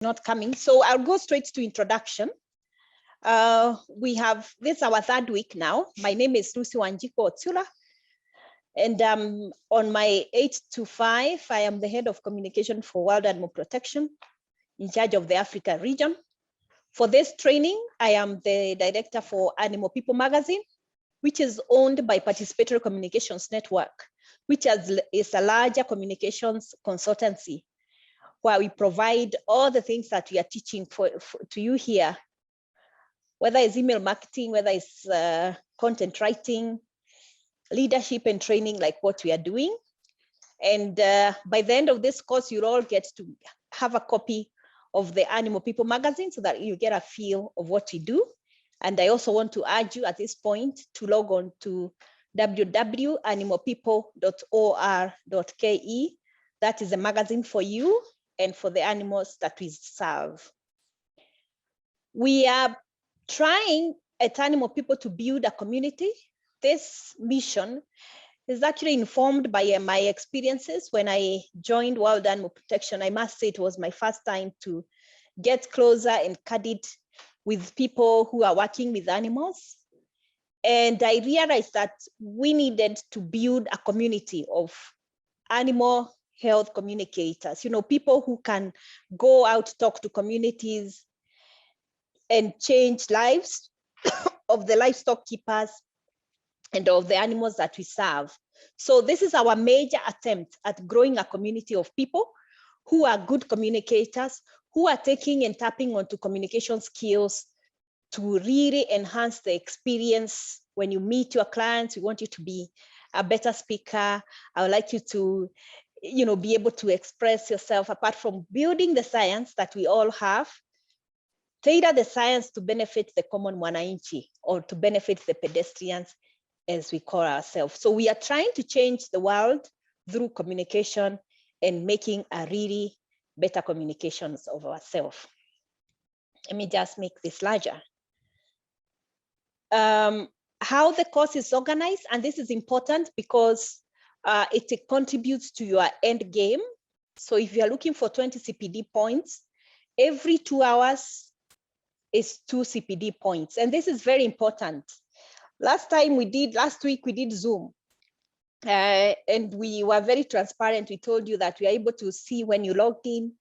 Not coming. So I'll go straight to introduction. We have, this is our third week now. My name is Lucy Wanjiko Otsula. And on my 8 to 5, I am the head of communication for Wild Animal Protection in charge of the Africa region. For this training, I am the director for Animal People magazine, which is owned by Participatory Communications Network, which is a larger communications consultancy where we provide all the things that we are teaching to you here, whether it's email marketing, whether it's content writing, leadership and training like what we are doing. And by the end of this course, you'll all get to have a copy of the Animal People magazine so that you get a feel of what we do. And I also want to urge you at this point to log on to www.animalpeople.or.ke. That is a magazine for you and for the animals that we serve. We are trying at Animal People to build a community. This mission is actually informed by my experiences when I joined Wild Animal Protection. I must say it was my first time to get closer and candid with people who are working with animals. And I realized that we needed to build a community of animal health communicators, people who can go out, talk to communities and change lives of the livestock keepers and of the animals that we serve. So this is our major attempt at growing a community of people who are good communicators, who are taking and tapping onto communication skills to really enhance the experience. When you meet your clients, we want you to be a better speaker. I would like you to be able to express yourself apart from building the science that we all have, tailor the science to benefit the common mwananchi or to benefit the pedestrians, as we call ourselves. So we are trying to change the world through communication and making a really better communications of ourselves. Let me just make this larger. How the course is organized, and this is important because it contributes to your end game. So if you are looking for 20 CPD points, every 2 hours is 2 CPD points. And this is very important. Last week we did Zoom and we were very transparent. We told you that we are able to see when you logged in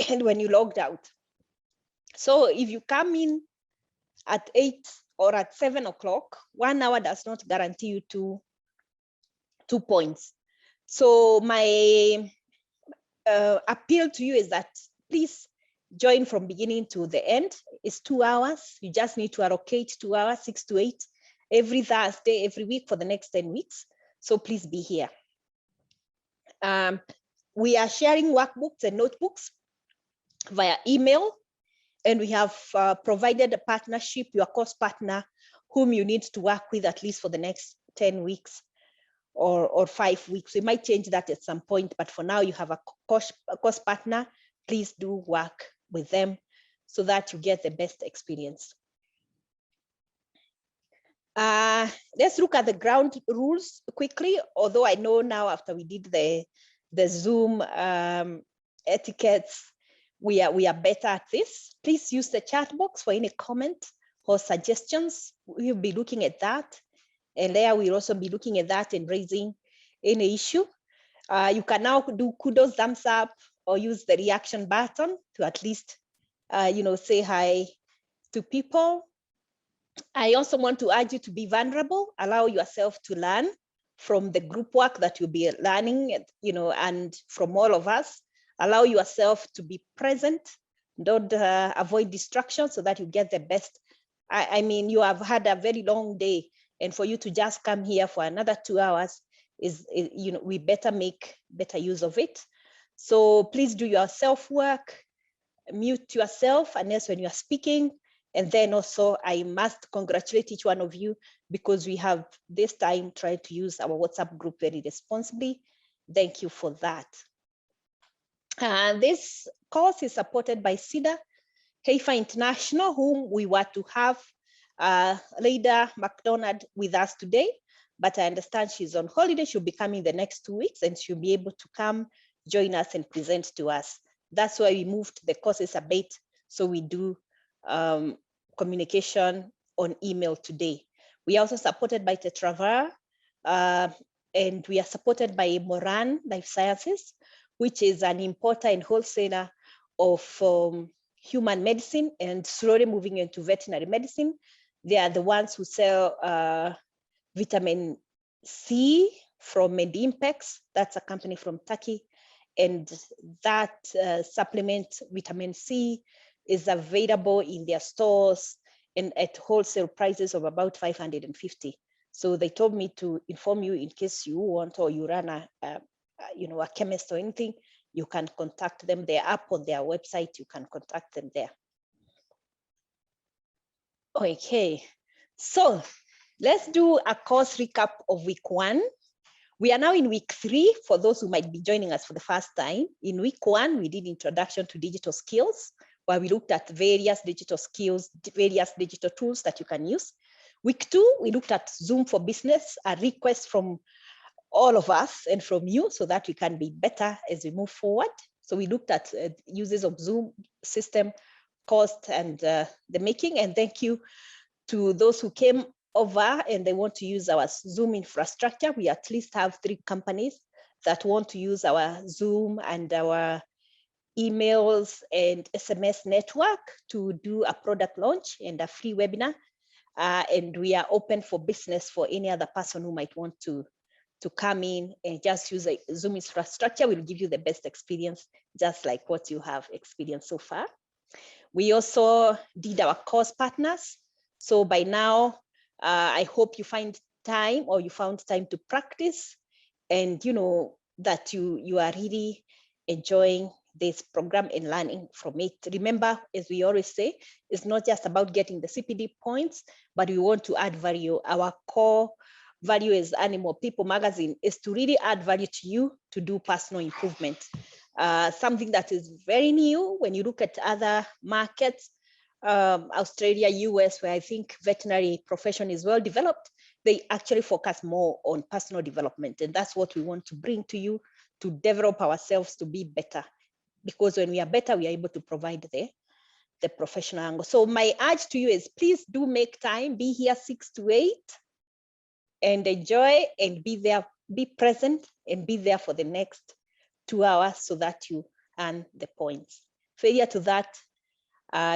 and when you logged out. So if you come in at 8 or at 7 o'clock, 1 hour does not guarantee you 2 points. So my appeal to you is that please join from beginning to the end. It's 2 hours. You just need to allocate 2 hours, 6 to 8, every Thursday, every week for the next 10 weeks. So please be here. We are sharing workbooks and notebooks via email, and we have provided a partnership, your course partner, whom you need to work with at least for the next 10 weeks or 5 weeks. We might change that at some point, but for now you have a course partner. Please do work with them so that you get the best experience. Let's look at the ground rules quickly, although I know now after we did the Zoom etiquettes, we are better at this. Please use the chat box for any comment or suggestions. We'll be looking at that. And Leah will also be looking at that and raising any issue. You can now do kudos, thumbs up, or use the reaction button to at least, say hi to people. I also want to urge you to be vulnerable. Allow yourself to learn from the group work that you'll be learning, and from all of us. Allow yourself to be present. Don't avoid distraction so that you get the best. I mean, you have had a very long day, and for you to just come here for another 2 hours we better make better use of it. So please do your self-work, mute yourself unless when you are speaking. And then also I must congratulate each one of you because we have this time tried to use our WhatsApp group very responsibly. Thank you for that. This course is supported by CIDA, Heifer International, whom we were to have Leda McDonald with us today, but I understand she's on holiday. She'll be coming the next 2 weeks and she'll be able to come join us and present to us. that's why we moved the courses a bit. So we do communication on email today. We are also supported by Tetravara, and we are supported by Moran Life Sciences, which is an importer and wholesaler of human medicine and slowly moving into veterinary medicine. They are the ones who sell vitamin C from Medimpex. That's a company from Turkey. And that supplement, vitamin C, is available in their stores and at wholesale prices of about 550. So they told me to inform you in case you want, or you run a chemist or anything, you can contact them. They're up on their website. You can contact them there. Okay, so let's do a course recap of week 1. We are now in week 3 for those who might be joining us for the first time. In week 1, we did introduction to digital skills, where we looked at various digital skills, various digital tools that you can use. Week 2, we looked at Zoom for Business, a request from all of us and from you so that we can be better as we move forward. So we looked at uses of Zoom system, cost, and the making. And thank you to those who came over and they want to use our Zoom infrastructure. We at least have 3 companies that want to use our Zoom and our emails and SMS network to do a product launch and a free webinar. And we are open for business for any other person who might want to come in and just use a Zoom infrastructure. We'll give you the best experience, just like what you have experienced so far. We also did our course partners. So by now, I hope you find time, or you found time to practice, and you know that you are really enjoying this program and learning from it. Remember, as we always say, it's not just about getting the CPD points, but we want to add value. Our core value as Animal People Magazine is to really add value to you to do personal improvement. Something that is very new when you look at other markets, Australia, US, where I think veterinary profession is well developed, they actually focus more on personal development. And that's what we want to bring to you, to develop ourselves to be better. Because when we are better, we are able to provide the professional angle. So my urge to you is, please do make time, be here 6 to 8 and enjoy and be there, be present and be there for the next 2 hours so that you earn the points. Failure to that,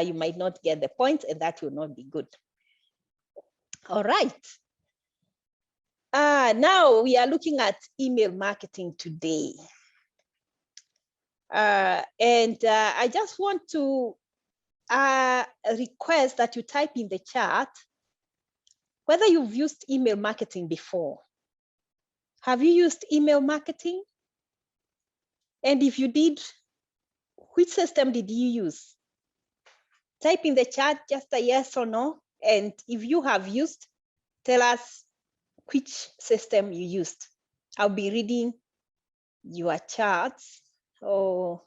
you might not get the points, and that will not be good. All right. Now we are looking at email marketing today. I just want to request that you type in the chat whether you've used email marketing before. Have you used email marketing? And if you did, which system did you use? Type in the chat just a yes or no. And if you have used, tell us which system you used. I'll be reading your charts. Oh,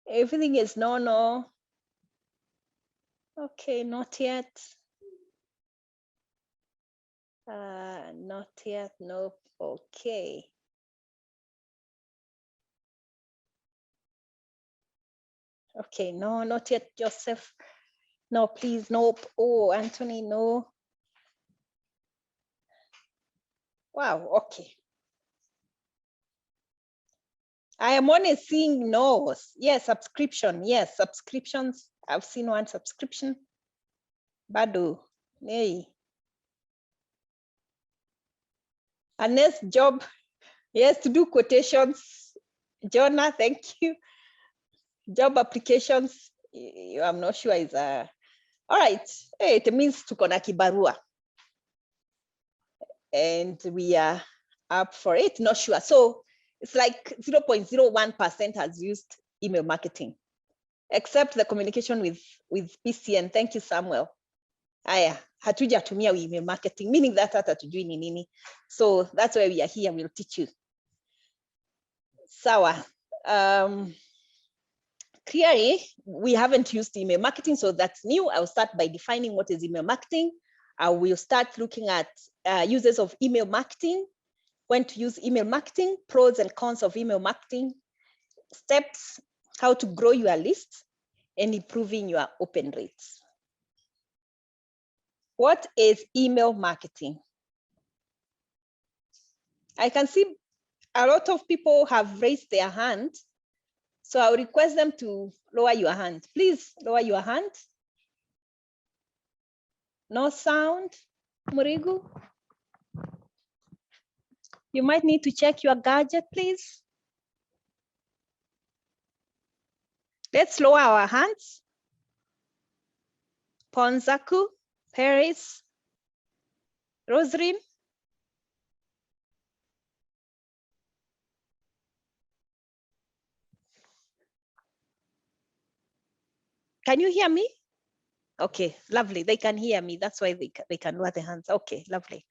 everything is no. Okay, not yet. Not yet, nope, okay. Okay, no, not yet, Joseph. No, please, nope. Oh, Anthony, no. Wow, okay. I am only seeing no's. Yes, subscription. Yes, subscriptions. I've seen one subscription. Badu, hey. A next job, yes, to do quotations. Jonah, thank you. Job applications, I'm not sure is a, all right. Hey, it means tuko na kibarua. And we are up for it, not sure. So it's like 0.01% has used email marketing, except the communication with PCN. Thank you, Samuel. Aya, hatujatumia email marketing, meaning that hata tujui ni nini. So that's why we are here, we'll teach you. Sawa. Clearly, we haven't used email marketing, so that's new. I'll start by defining what is email marketing. I will start looking at uses of email marketing, when to use email marketing, pros and cons of email marketing, steps how to grow your list, and improving your open rates. What is email marketing? I can see a lot of people have raised their hand. So I'll request them to lower your hand. Please lower your hand. No sound, Murigu. You might need to check your gadget, please. Let's lower our hands. Ponzaku, Paris, Rosrin. Can you hear me? Okay, lovely. They can hear me. That's why they can lower their hands. Okay, lovely.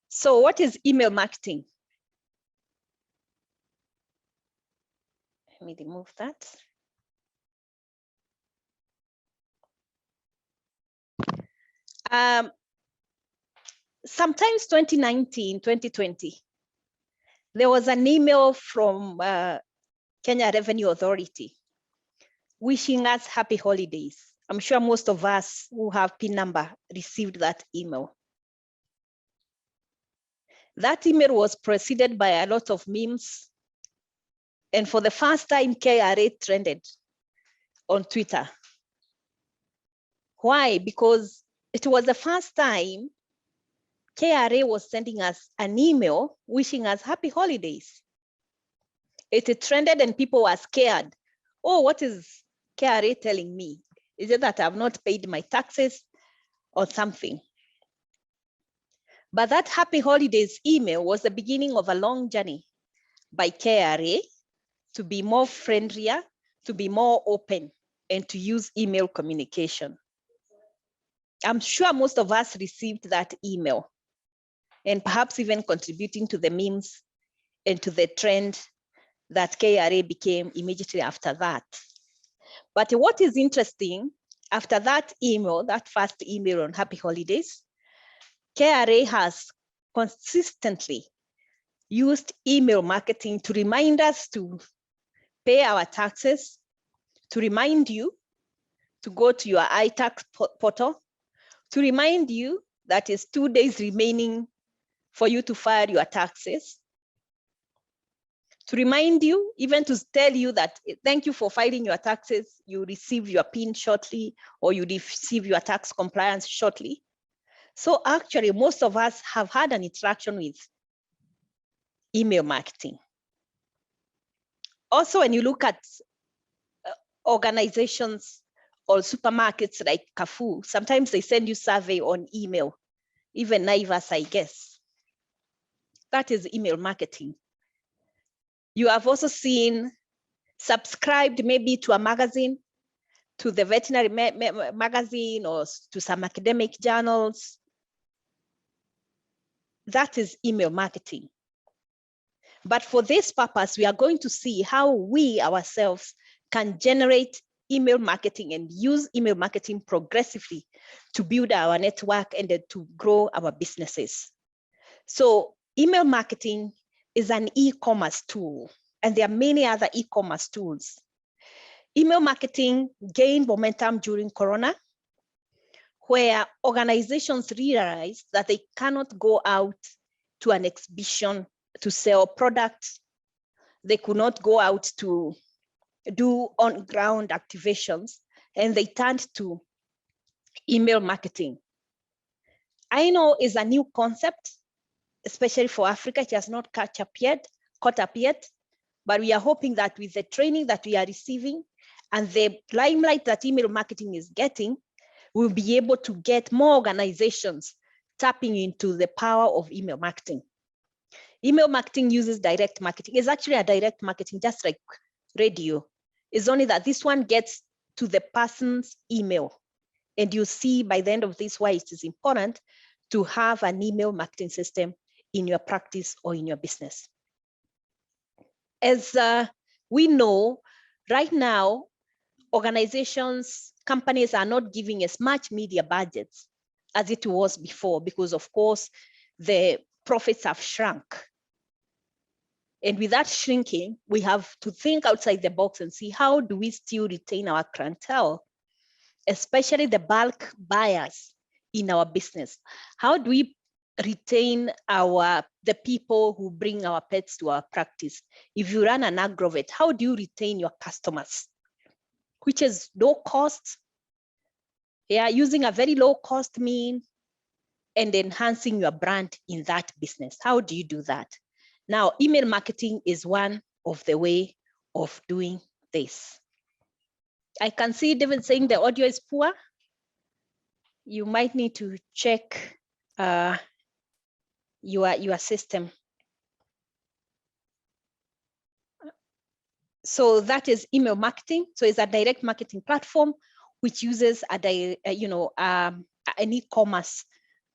So what is email marketing? Let me remove that. Sometimes 2019, 2020, there was an email from Kenya Revenue Authority wishing us happy holidays. I'm sure most of us who have PIN number received that email. That email was preceded by a lot of memes. And for the first time, KRA trended on Twitter. Why? Because it was the first time KRA was sending us an email wishing us happy holidays. It trended and people were scared. Oh, what is KRA telling me? Is it that I've not paid my taxes or something? But that happy holidays email was the beginning of a long journey by KRA to be more friendlier, to be more open, and to use email communication. I'm sure most of us received that email, and perhaps even contributing to the memes and to the trend that KRA became immediately after that. But what is interesting, after that email, that first email on happy holidays, KRA has consistently used email marketing to remind us to pay our taxes, to remind you to go to your iTax portal, to remind you that it's 2 days remaining for you to file your taxes, to remind you, even to tell you that thank you for filing your taxes, you receive your PIN shortly, or you receive your tax compliance shortly. So actually, most of us have had an interaction with email marketing. Also, when you look at organizations or supermarkets like Carrefour, sometimes they send you survey on email, even Naivas, I guess. That is email marketing. You have also seen subscribed maybe to a magazine, to the veterinary magazine, or to some academic journals. That is email marketing. But for this purpose, we are going to see how we ourselves can generate email marketing and use email marketing progressively to build our network and to grow our businesses. So email marketing is an e-commerce tool, and there are many other e-commerce tools. Email marketing gained momentum during Corona, where organizations realized that they cannot go out to an exhibition to sell products. They could not go out to do on-ground activations, and they turned to email marketing. I know it's a new concept, especially for Africa. It has not caught up yet, but we are hoping that with the training that we are receiving and the limelight that email marketing is getting, we'll be able to get more organizations tapping into the power of email marketing. Email marketing uses direct marketing. It's actually a direct marketing, just like radio. It's only that this one gets to the person's email. And you see by the end of this why it is important to have an email marketing system in your practice or in your business. As we know, right now, organizations, companies are not giving as much media budgets as it was before, because of course, the profits have shrunk. And with that shrinking, we have to think outside the box and see how do we still retain our clientele, especially the bulk buyers in our business. How do we retain the people who bring our pets to our practice? If you run an agrovet, how do you retain your customers, which is low cost? Yeah, using a very low cost mean and enhancing your brand in that business. How do you do that? Now, email marketing is one of the way of doing this. I can see David saying the audio is poor. You might need to check your system. So that is email marketing. So it's a direct marketing platform which uses an e-commerce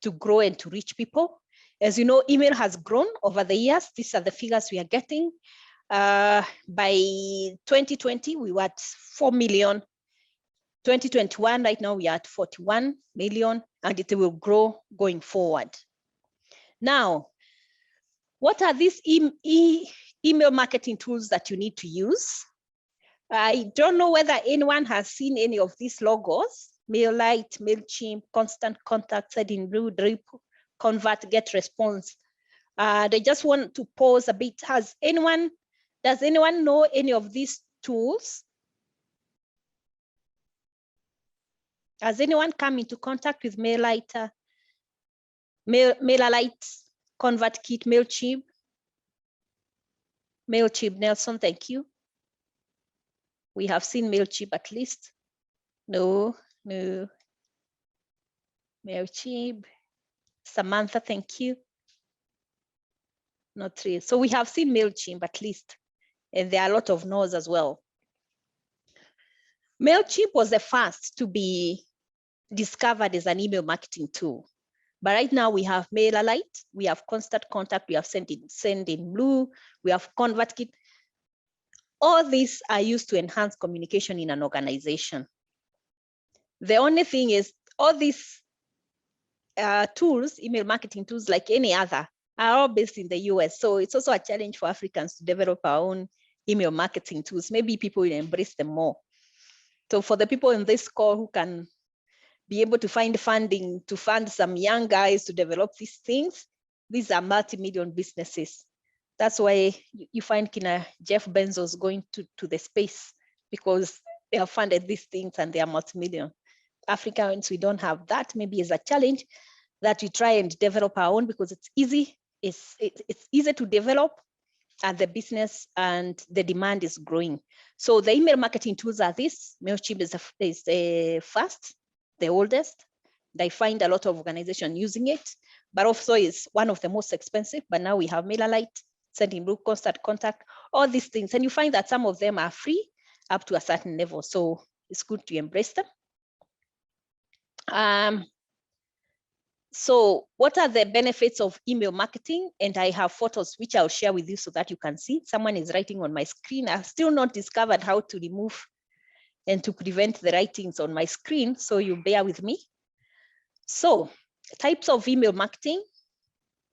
to grow and to reach people. As you know, email has grown over the years. These are the figures we are getting. By 2020, we were at 4 million. 2021, right now we are at 41 million, and it will grow going forward. Now, what are these email marketing tools that you need to use? I don't know whether anyone has seen any of these logos: MailLite, MailChimp, Constant Contact, Sendinblue, Drip, Convert, GetResponse. They just want to pause a bit. Does anyone know any of these tools? Has anyone come into contact with MailLite, MailerLite, ConvertKit, MailChimp? MailChimp, Nelson, thank you. We have seen MailChimp at least. No. MailChimp. Samantha, thank you. Not three. So we have seen MailChimp at least, and there are a lot of no's as well. MailChimp was the first to be discovered as an email marketing tool. But right now we have MailerLite, we have Constant Contact, we have Sendinblue, we have ConvertKit. All these are used to enhance communication in an organization. The only thing is all these tools, email marketing tools, like any other, are all based in the US. So it's also a challenge for Africans to develop our own email marketing tools. Maybe people will embrace them more. So for the people in this call who can be able to find funding to fund some young guys to develop these things, these are multi-million businesses. That's why you find Jeff Bezos going to the space, because they have funded these things and they are multi-million. Africans, we don't have that. Maybe it's a challenge that we try and develop our own, because it's easy. It's easy to develop, and the business and the demand is growing. So the email marketing tools are this. MailChimp is the first, the oldest. I find a lot of organizations using it, but also is one of the most expensive. But now we have MailerLite, Sendinblue, Constant Contact, all these things. And you find that some of them are free up to a certain level. So it's good to embrace them. So what are the benefits of email marketing? And I have photos which I'll share with you so that you can see. Someone is writing on my screen. I've still not discovered how to remove and to prevent the writings on my screen, so you bear with me. So types of email marketing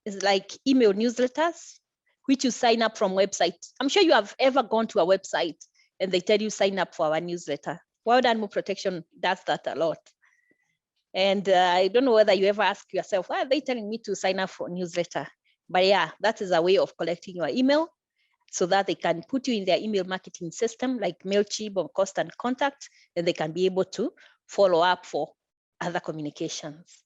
is like email newsletters, which you sign up from website. I'm sure you have ever gone to a website and they tell you sign up for our newsletter. Wild Animal Protection does that a lot. And I don't know whether you ever ask yourself, why are they telling me to sign up for a newsletter? But yeah, that is a way of collecting your email so that they can put you in their email marketing system like MailChimp or Constant Contact, and they can be able to follow up for other communications.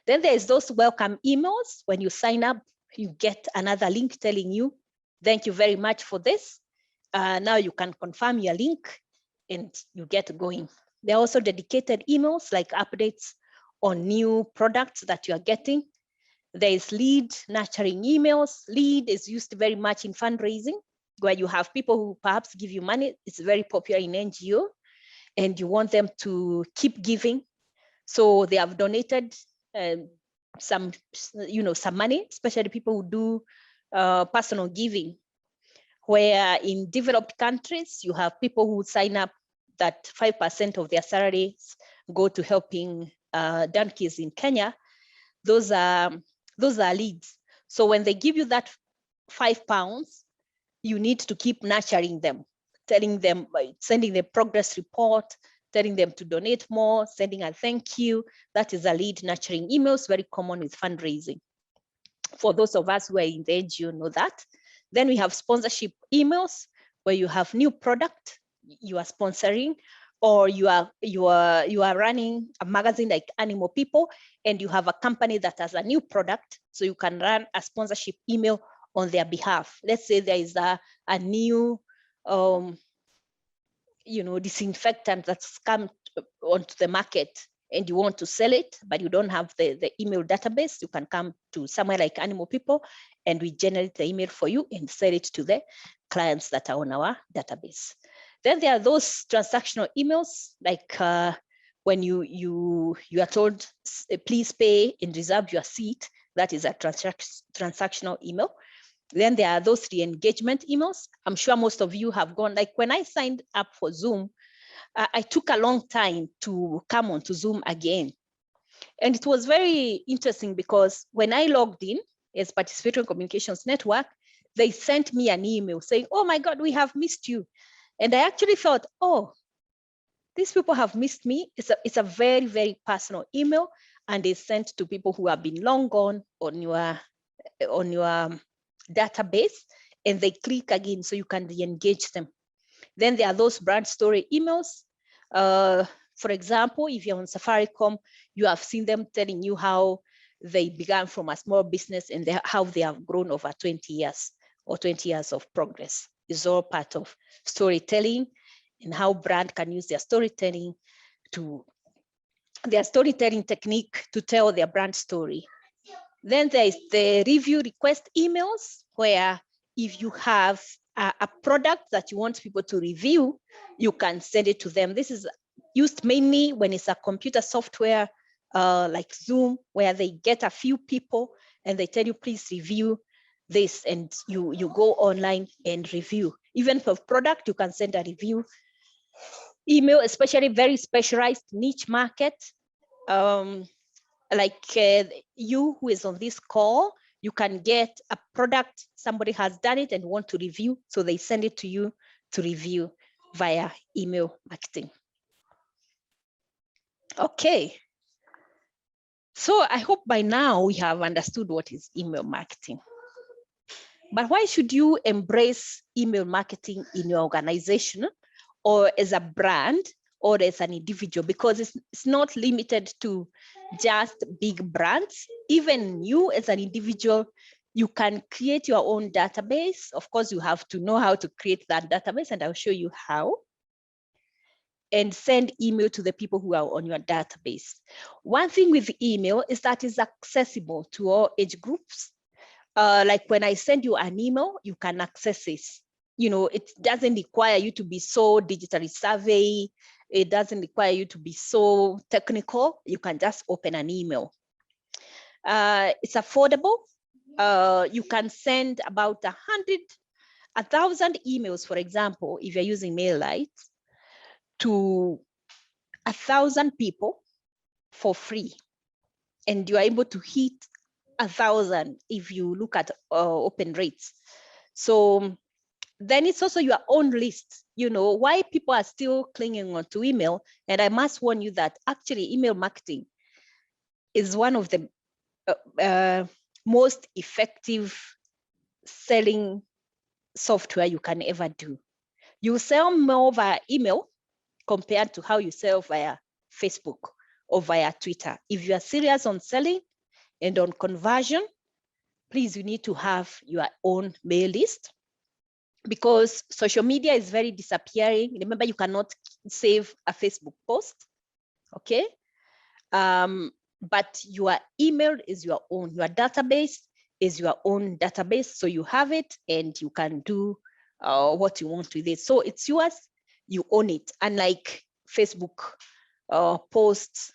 Then there's those welcome emails. When you sign up, you get another link telling you, thank you very much for this. Now you can confirm your link and you get going. There are also dedicated emails like updates on new products that you are getting. There is lead nurturing emails. Lead is used very much in fundraising, where you have people who perhaps give you money. It's very popular in NGO, and you want them to keep giving. So they have donated some money, especially people who do personal giving, where in developed countries, you have people who sign up that 5% of their salaries go to helping donkeys in Kenya. Those are leads. So when they give you that £5, you need to keep nurturing them, telling them, sending the progress report, telling them to donate more, sending a thank you. That is a lead nurturing emails, very common with fundraising. For those of us who are in the NGO know that. Then we have sponsorship emails where you have new product you are sponsoring, or you are running a magazine like Animal People, and you have a company that has a new product, so you can run a sponsorship email on their behalf. Let's say there is a new disinfectant that's come onto the market and you want to sell it, but you don't have the email database. You can come to somewhere like Animal People and we generate the email for you and sell it to the clients that are on our database. Then there are those transactional emails, like when you are told, please pay and reserve your seat. That is a transactional email. Then there are those re-engagement emails. I'm sure most of you have gone, like when I signed up for Zoom, I took a long time to come onto Zoom again. And it was very interesting because when I logged in as Participatory Communications Network, they sent me an email saying, oh my God, we have missed you. And I actually thought, oh, these people have missed me. It's a very, very personal email, and it's sent to people who have been long gone on your database, and they click again so you can re-engage them. Then there are those brand story emails. For example, if you're on Safaricom, you have seen them telling you how they began from a small business and how they have grown over 20 years or 20 years of progress. It's all part of storytelling and how brand can use their storytelling technique to tell their brand story. Then there is the review request emails, where if you have a product that you want people to review, you can send it to them. This is used mainly when it's a computer software like Zoom, where they get a few people and they tell you, please review this, and you go online and review. Even for product, you can send a review email, especially very specialized niche market. Like you who is on this call, you can get a product, somebody has done it and want to review, so they send it to you to review via email marketing. Okay, so I hope by now we have understood what is email marketing. But why should you embrace email marketing in your organization, or as a brand, or as an individual? Because it's not limited to just big brands. Even you as an individual, you can create your own database. Of course, you have to know how to create that database, and I'll show you how. And send email to the people who are on your database. One thing with email is that it's accessible to all age groups. Like when I send you an email, you can access it. It doesn't require you to be so digitally savvy. It doesn't require you to be so technical. You can just open an email. It's affordable. You can send about 1,000 emails, for example, if you're using MailRite, to 1,000 people for free. And you are able to hit 1,000 if you look at open rates. So then it's also your own list. Why people are still clinging on to email. And I must warn you that actually email marketing is one of the most effective selling software you can ever do. You sell more via email compared to how you sell via Facebook or via Twitter. If you are serious on selling and on conversion, please, you need to have your own mail list, because social media is very disappearing. Remember, you cannot save a Facebook post, okay? But your email is your own. Your database is your own database, so you have it and you can do what you want with it. So it's yours, you own it, unlike Facebook posts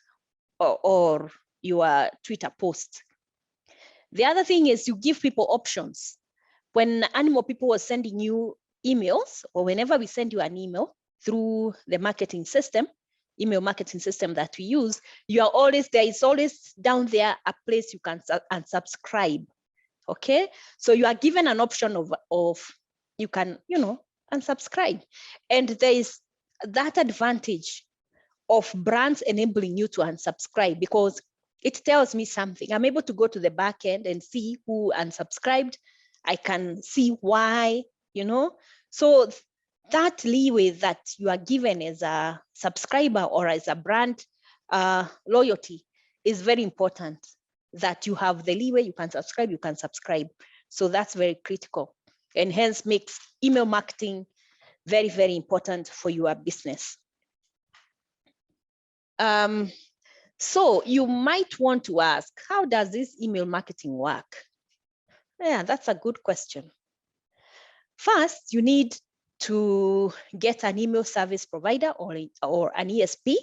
or your Twitter posts. The other thing is you give people options. When Animal People was sending you emails, or whenever we send you an email through the marketing system, email marketing system that we use, there is always down there a place you can unsubscribe. Okay, so you are given an option of you can, unsubscribe. And there is that advantage of brands enabling you to unsubscribe, because it tells me something. I'm able to go to the back end and see who unsubscribed. I can see why, So that leeway that you are given as a subscriber or as a brand loyalty is very important, that you have the leeway, you can subscribe. So that's very critical, and hence makes email marketing very, very important for your business. So you might want to ask, how does this email marketing work? Yeah, that's a good question. First, you need to get an email service provider or an ESP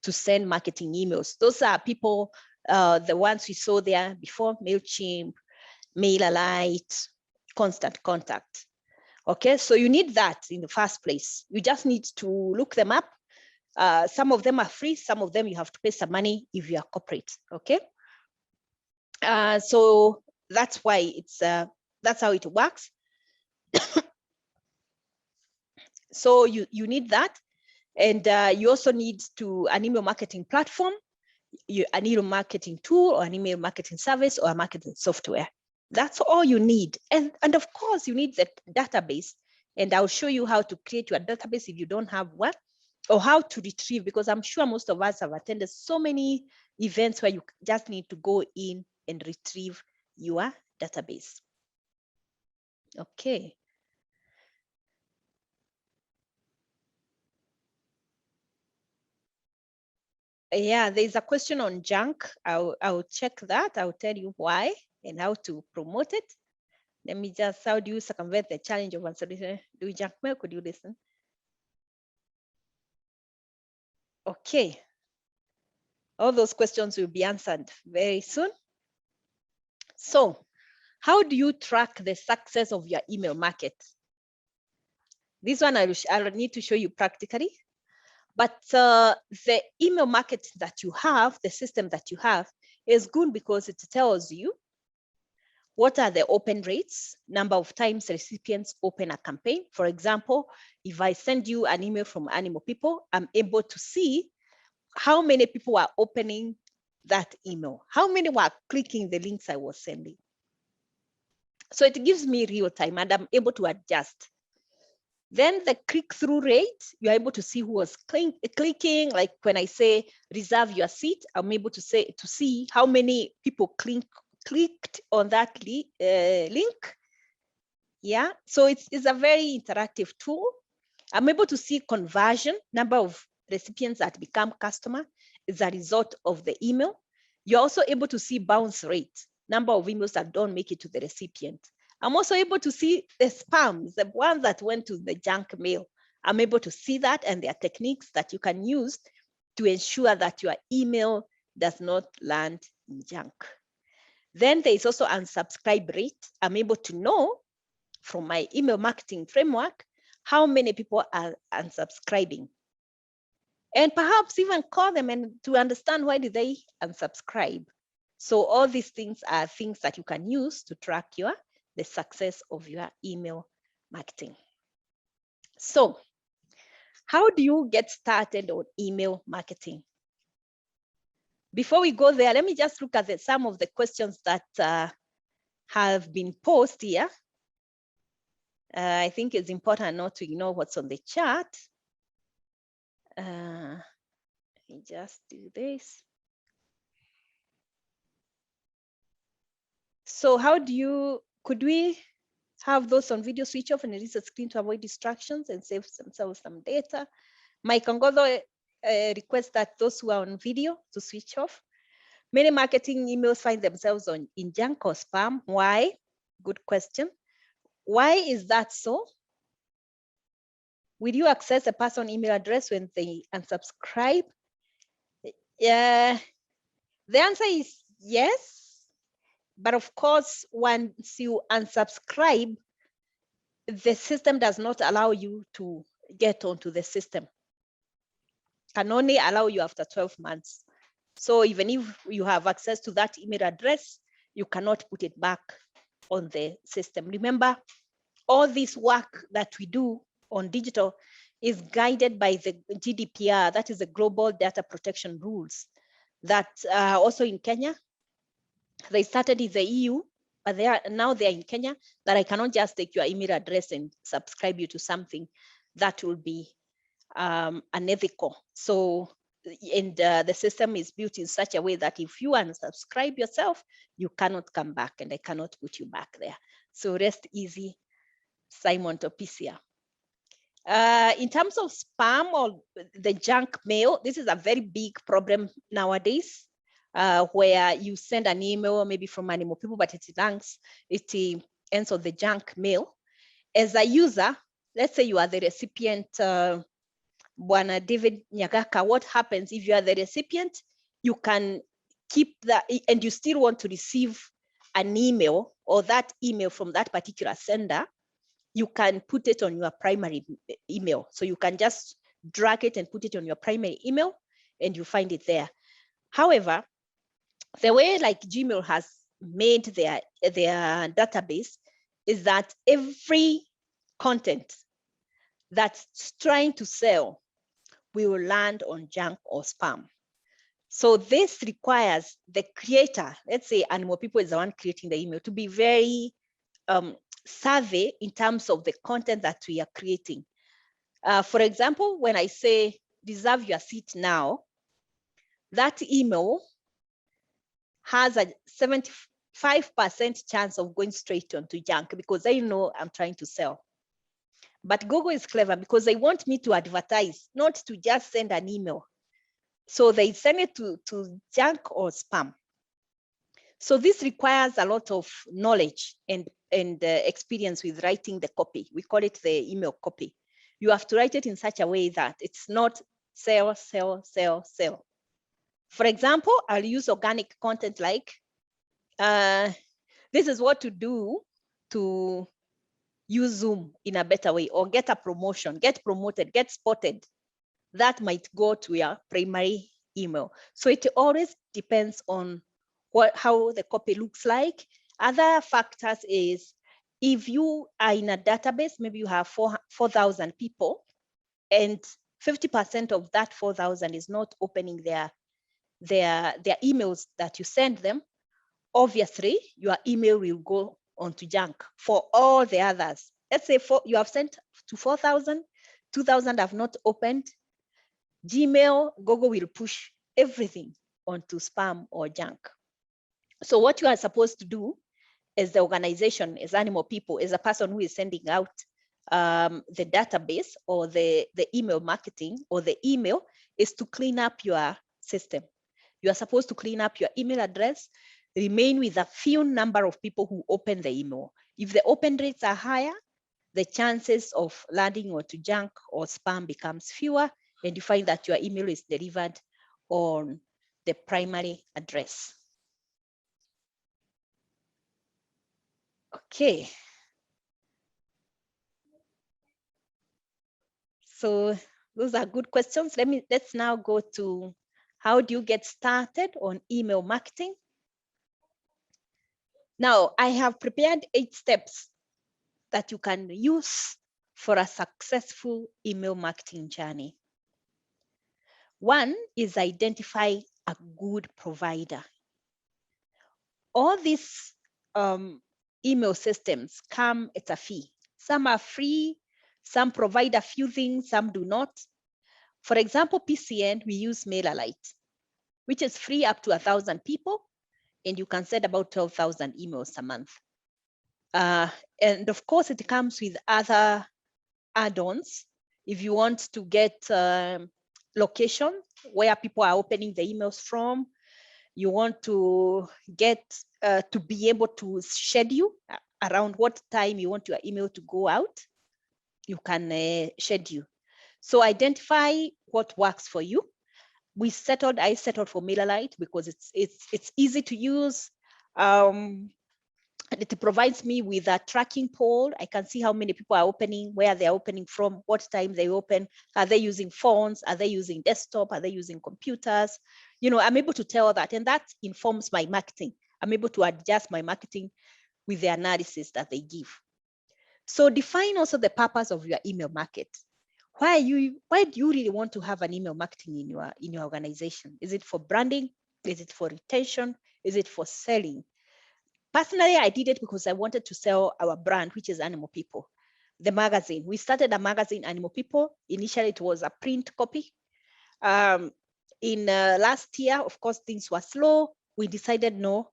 to send marketing emails. Those are people, the ones we saw there before: MailChimp, MailerLite, Constant Contact. Okay, so you need that in the first place. You just need to look them up. Some of them are free, some of them you have to pay some money if you are corporate. Okay, so that's why that's how it works. So you need that, and you also need an email marketing platform, an email marketing tool, or an email marketing service, or a marketing software. That's all you need. And of course, you need the database. And I'll show you how to create your database if you don't have one, or how to retrieve, because I'm sure most of us have attended so many events where you just need to go in and retrieve your database. Okay. Yeah, there's a question on junk. I'll check that. I'll tell you why and how to promote it. Let me just, how do you circumvent the challenge of unsolicited doing junk mail? Could you listen? Okay. All those questions will be answered very soon. So, how do you track the success of your email market? This one I'll need to show you practically. But the email market that you have, the system that you have, is good because it tells you what are the open rates, number of times recipients open a campaign. For example, if I send you an email from Animal People, I'm able to see how many people are opening that email, how many were clicking the links I was sending. So it gives me real time, and I'm able to adjust. Then the click-through rate, you're able to see who was clicking. Like when I say reserve your seat, I'm able to see how many people clicked on that link. Yeah, so it's a very interactive tool. I'm able to see conversion, number of recipients that become customer as a result of the email. You're also able to see bounce rate, number of emails that don't make it to the recipient. I'm also able to see the spams, the ones that went to the junk mail. I'm able to see that, and there are techniques that you can use to ensure that your email does not land in junk. Then there is also unsubscribe rate. I'm able to know from my email marketing framework how many people are unsubscribing, and perhaps even call them and to understand why did they unsubscribe. So all these things are things that you can use to track the success of your email marketing. So how do you get started on email marketing? Before we go there, let me just look at some of the questions that have been posed here. I think it's important not to ignore what's on the chat. Let me just do this. So could we have those on video switch off and release the screen to avoid distractions and save themselves some data? Mike Angodo requests that those who are on video to switch off. Many marketing emails find themselves in junk or spam. Why? Good question. Why is that so? Will you access a person's email address when they unsubscribe? The answer is yes. But of course, once you unsubscribe, the system does not allow you to get onto the system. Can only allow you after 12 months. So even if you have access to that email address, you cannot put it back on the system. Remember, all this work that we do on digital is guided by the GDPR, that is the Global Data Protection Rules, that also in Kenya. They started in the EU, but now they are in Kenya, that I cannot just take your email address and subscribe you to something that will be unethical. So, and the system is built in such a way that if you unsubscribe yourself, you cannot come back, and I cannot put you back there. So rest easy, Simon Topisia. In terms of spam or the junk mail, this is a very big problem nowadays, where you send an email maybe from Animal People, but it ends on the junk mail. As a user, let's say you are the recipient, Bwana David Nyagaka, what happens if you are the recipient? You can keep that, and you still want to receive an email or that email from that particular sender, you can put it on your primary email. So you can just drag it and put it on your primary email, and you find it there. However, the way like Gmail has made their database is that every content that's trying to sell will land on junk or spam. So this requires the creator, let's say Animal People is the one creating the email, to be very savvy in terms of the content that we are creating. For example, when I say reserve your seat now, that email has a 75% chance of going straight onto junk because they know I'm trying to sell. But Google is clever because they want me to advertise, not to just send an email. So they send it to junk or spam. So this requires a lot of knowledge and experience with writing the copy. We call it the email copy. You have to write it in such a way that it's not sell, sell, sell, sell. For example, I'll use organic content like, this is what to do to use Zoom in a better way, or get a promotion, get promoted, get spotted. That might go to your primary email. So it always depends on how the copy looks like. Other factors is if you are in a database, maybe you have 4,000 people, and 50% of that 4,000 is not opening their emails that you send them. Obviously, your email will go onto junk. For all the others, let's say you have sent to 4,000, 2,000 have not opened, Gmail, Google will push everything onto spam or junk. So what you are supposed to do as the organization, as Animal People, as a person who is sending out the database or the email marketing or the email, is to clean up your system. You are supposed to clean up your email address, remain with a few number of people who open the email. If the open rates are higher, the chances of landing onto junk or spam becomes fewer, and you find that your email is delivered on the primary address. Okay. So those are good questions. Let's now go to how do you get started on email marketing? Now, I have prepared 8 steps that you can use for a successful email marketing journey. One is identify a good provider. All these email systems come at a fee. Some are free, some provide a few things, some do not. For example, PCN, we use MailerLite, which is free up to 1,000 people, and you can send about 12,000 emails a month. And of course, it comes with other add-ons. If you want to get location where people are opening the emails from, you want to get to be able to schedule around what time you want your email to go out, you can schedule. So identify what works for you. I settled for MailerLite because it's easy to use. It provides me with a tracking poll. I can see how many people are opening, where they're opening from, what time they open. Are they using phones? Are they using desktop? Are they using computers? You know, I'm able to tell that, and that informs my marketing. I'm able to adjust my marketing with the analysis that they give. So define also the purpose of your email market. Why do you really want to have an email marketing in your organization? Is it for branding? Is it for retention? Is it for selling? Personally, I did it because I wanted to sell our brand, which is Animal People, the magazine. We started a magazine, Animal People. Initially, it was a print copy. In last year, of course, things were slow. We decided, no,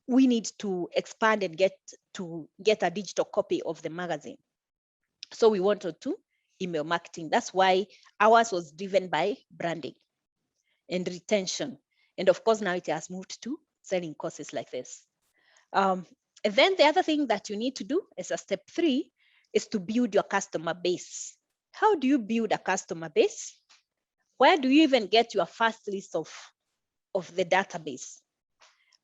we need to expand and get a digital copy of the magazine. So we wanted to email marketing. That's why ours was driven by branding and retention. And of course, now it has moved to selling courses like this. And then the other thing that you need to do as a step 3 is to build your customer base. How do you build a customer base? Where do you even get your first list of the database?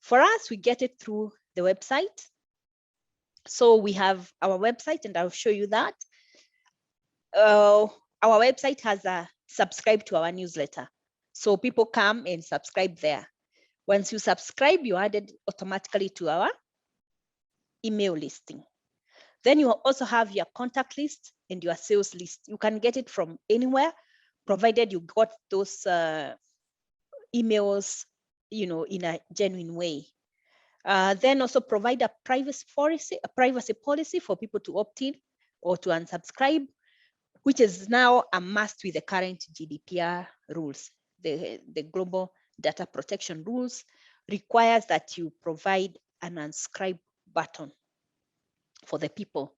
For us, we get it through the website. So we have our website, and I'll show you that. Our website has a subscribe to our newsletter. So people come and subscribe there. Once you subscribe, you're added automatically to our email listing. Then you also have your contact list and your sales list. You can get it from anywhere, provided you got those emails, in a genuine way. Then also provide a privacy policy for people to opt in or to unsubscribe, which is now a must with the current GDPR rules. The Global Data Protection Rules requires that you provide an unsubscribe button for the people.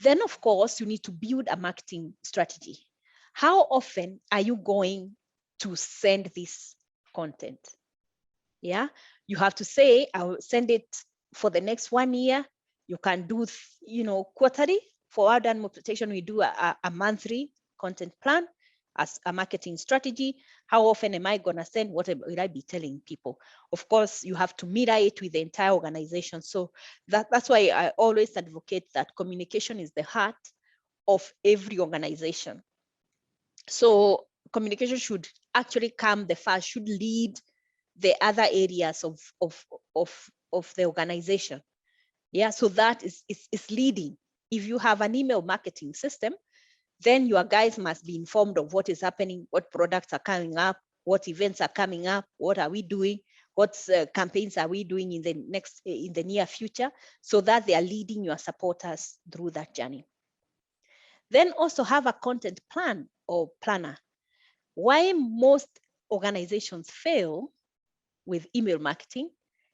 Then, of course, you need to build a marketing strategy. How often are you going to send this content? Yeah, you have to say, I'll send it for the next 1 year. You can do, quarterly. For our animal protection, we do a monthly content plan as a marketing strategy. How often am I going to send? What will I be telling people? Of course, you have to mirror it with the entire organization. So that's why I always advocate that communication is the heart of every organization. So communication should actually come the first, should lead the other areas of the organization. Yeah, so that is leading. If you have an email marketing system, then your guys must be informed of what is happening, what products are coming up, what events are coming up, what are we doing, what campaigns are we doing in the near future, so that they are leading your supporters through that journey. Then also have a content plan or planner. Why most organizations fail with email marketing,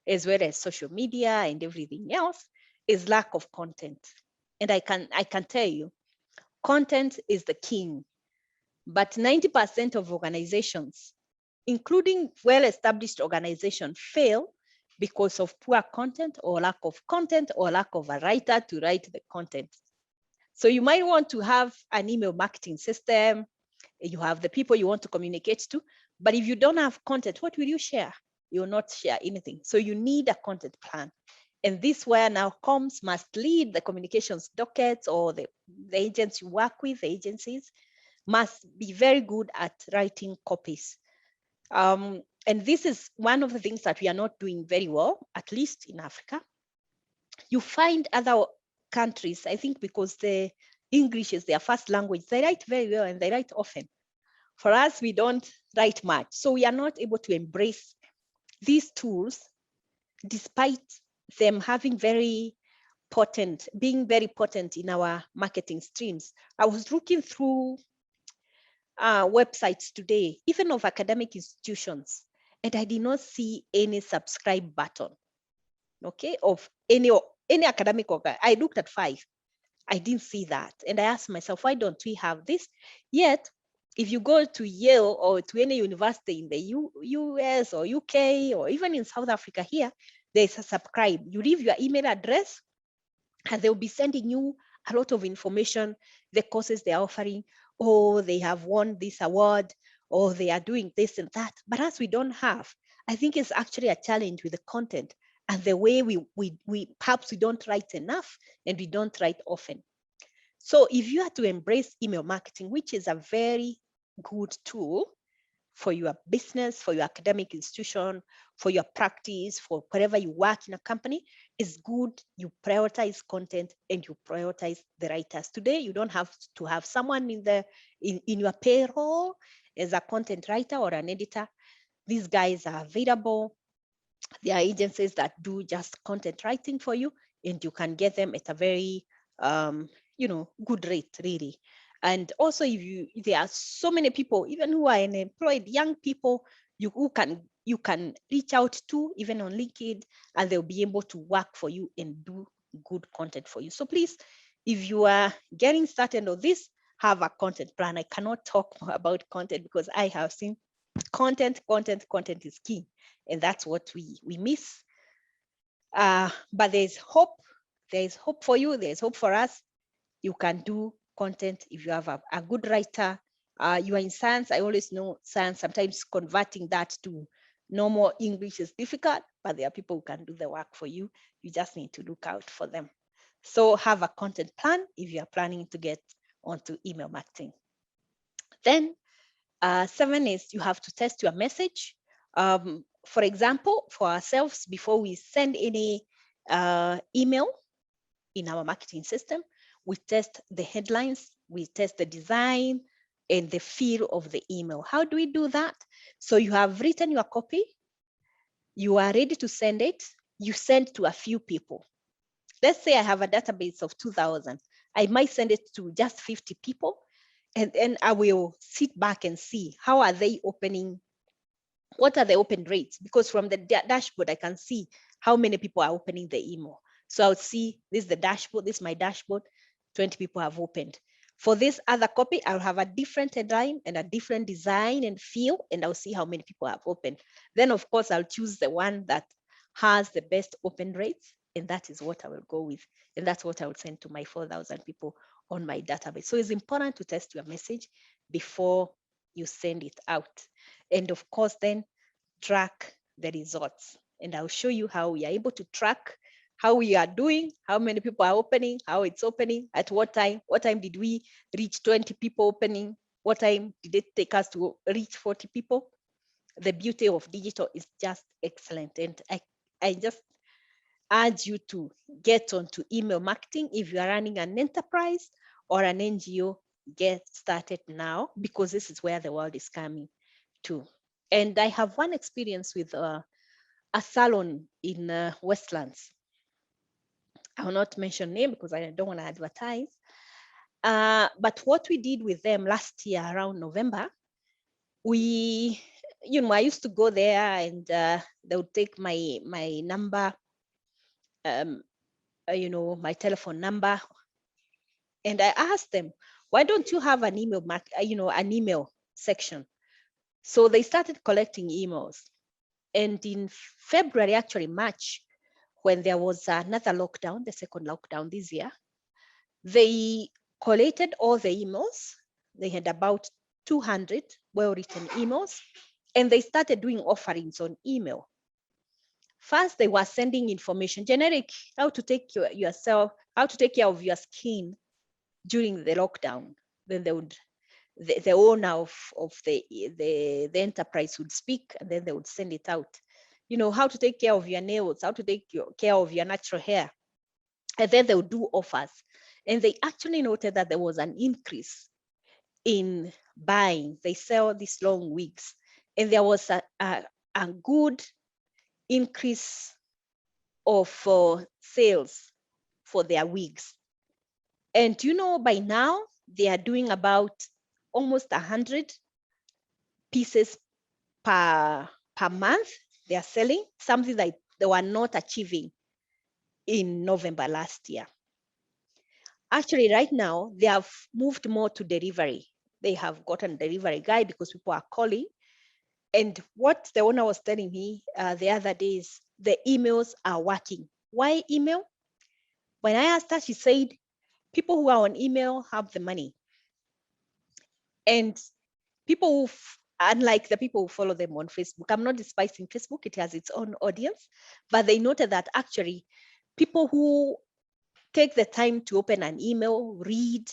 as well as social media and everything else, is lack of content. And I can tell you, content is the king. But 90% of organizations, including well-established organizations, fail because of poor content or lack of content or lack of a writer to write the content. So you might want to have an email marketing system. You have the people you want to communicate to, but if you don't have content, what will you share? You will not share anything. So you need a content plan. And this where now comms must lead the communications dockets, or the agents you work with, the agencies must be very good at writing copies. And this is one of the things that we are not doing very well, at least in Africa. You find other countries, I think because the English is their first language, they write very well and they write often. For us, we don't write much. So we are not able to embrace these tools, despite them having being very potent in our marketing streams. I was looking through websites today, even of academic institutions, and I did not see any subscribe button, okay, of any academic organ. I looked at 5. I didn't see that. And I asked myself, why don't we have this? Yet, if you go to Yale or to any university in the US or UK or even in South Africa here, there's a subscribe. You leave your email address and they'll be sending you a lot of information, the courses they're offering, or they have won this award, or they are doing this and that. But as we don't have, I think it's actually a challenge with the content and the way we perhaps we don't write enough and we don't write often. So if you are to embrace email marketing, which is a very good tool for your business, for your academic institution, for your practice, for wherever you work in a company, it's good you prioritize content and you prioritize the writers. Today, you don't have to have someone in your payroll as a content writer or an editor. These guys are available. There are agencies that do just content writing for you, and you can get them at a very good rate, really. And also, if there are so many people, even who are unemployed, young people, you can reach out to, even on LinkedIn, and they'll be able to work for you and do good content for you. So please, if you are getting started on this, have a content plan. I cannot talk more about content because I have seen content is key, and that's what we miss. But there's hope. There's hope for you. There's hope for us. You can do content if you have a good writer. You are in science. I always know science, sometimes converting that to normal English is difficult, but there are people who can do the work for you. You just need to look out for them. So have a content plan if you are planning to get onto email marketing. Then 7 is you have to test your message. For example, for ourselves, before we send any email in our marketing system, we test the headlines, we test the design and the feel of the email. How do we do that? So you have written your copy, you are ready to send it, you send to a few people. Let's say I have a database of 2,000. I might send it to just 50 people, and then I will sit back and see how are they opening, what are the open rates? Because from the dashboard, I can see how many people are opening the email. So I'll see, this is the dashboard, this is my dashboard, 20 people have opened. For this other copy, I'll have a different headline and a different design and feel, and I'll see how many people have opened. Then of course, I'll choose the one that has the best open rates, and that is what I will go with. And that's what I will send to my 4,000 people on my database. So it's important to test your message before you send it out. And of course, then track the results. And I'll show you how we are able to track how we are doing, how many people are opening, how it's opening, at what time did we reach 20 people opening, what time did it take us to reach 40 people. The beauty of digital is just excellent. And I just urge you to get onto email marketing. If you are running an enterprise or an NGO, get started now, because this is where the world is coming to. And I have one experience with a salon in Westlands. I will not mention name because I don't want to advertise. But what we did with them last year around November, I used to go there and they would take my number, my telephone number. And I asked them, why don't you have an email, an email section? So they started collecting emails. And in February, actually March, when there was another lockdown, the second lockdown this year, they collated all the emails. They had about 200 well-written emails, and they started doing offerings on email. First, they were sending information, generic, how to take yourself, how to take care of your skin during the lockdown. Then they would, the owner of the enterprise would speak, and then they would send it out. How to take care of your nails, how to take care of your natural hair. And then they would do offers. And they actually noted that there was an increase in buying. They sell these long wigs. And there was a good increase of sales for their wigs. And by now, they are doing about almost 100 pieces per month. They are selling, something that they were not achieving in November last year. Actually, right now, they have moved more to delivery. They have gotten a delivery guy because people are calling. And what the owner was telling me the other day is the emails are working. Why email? When I asked her, she said, people who are on email have the money. And people who, unlike the people who follow them on Facebook, I'm not despising Facebook, it has its own audience, but they noted that actually people who take the time to open an email, read,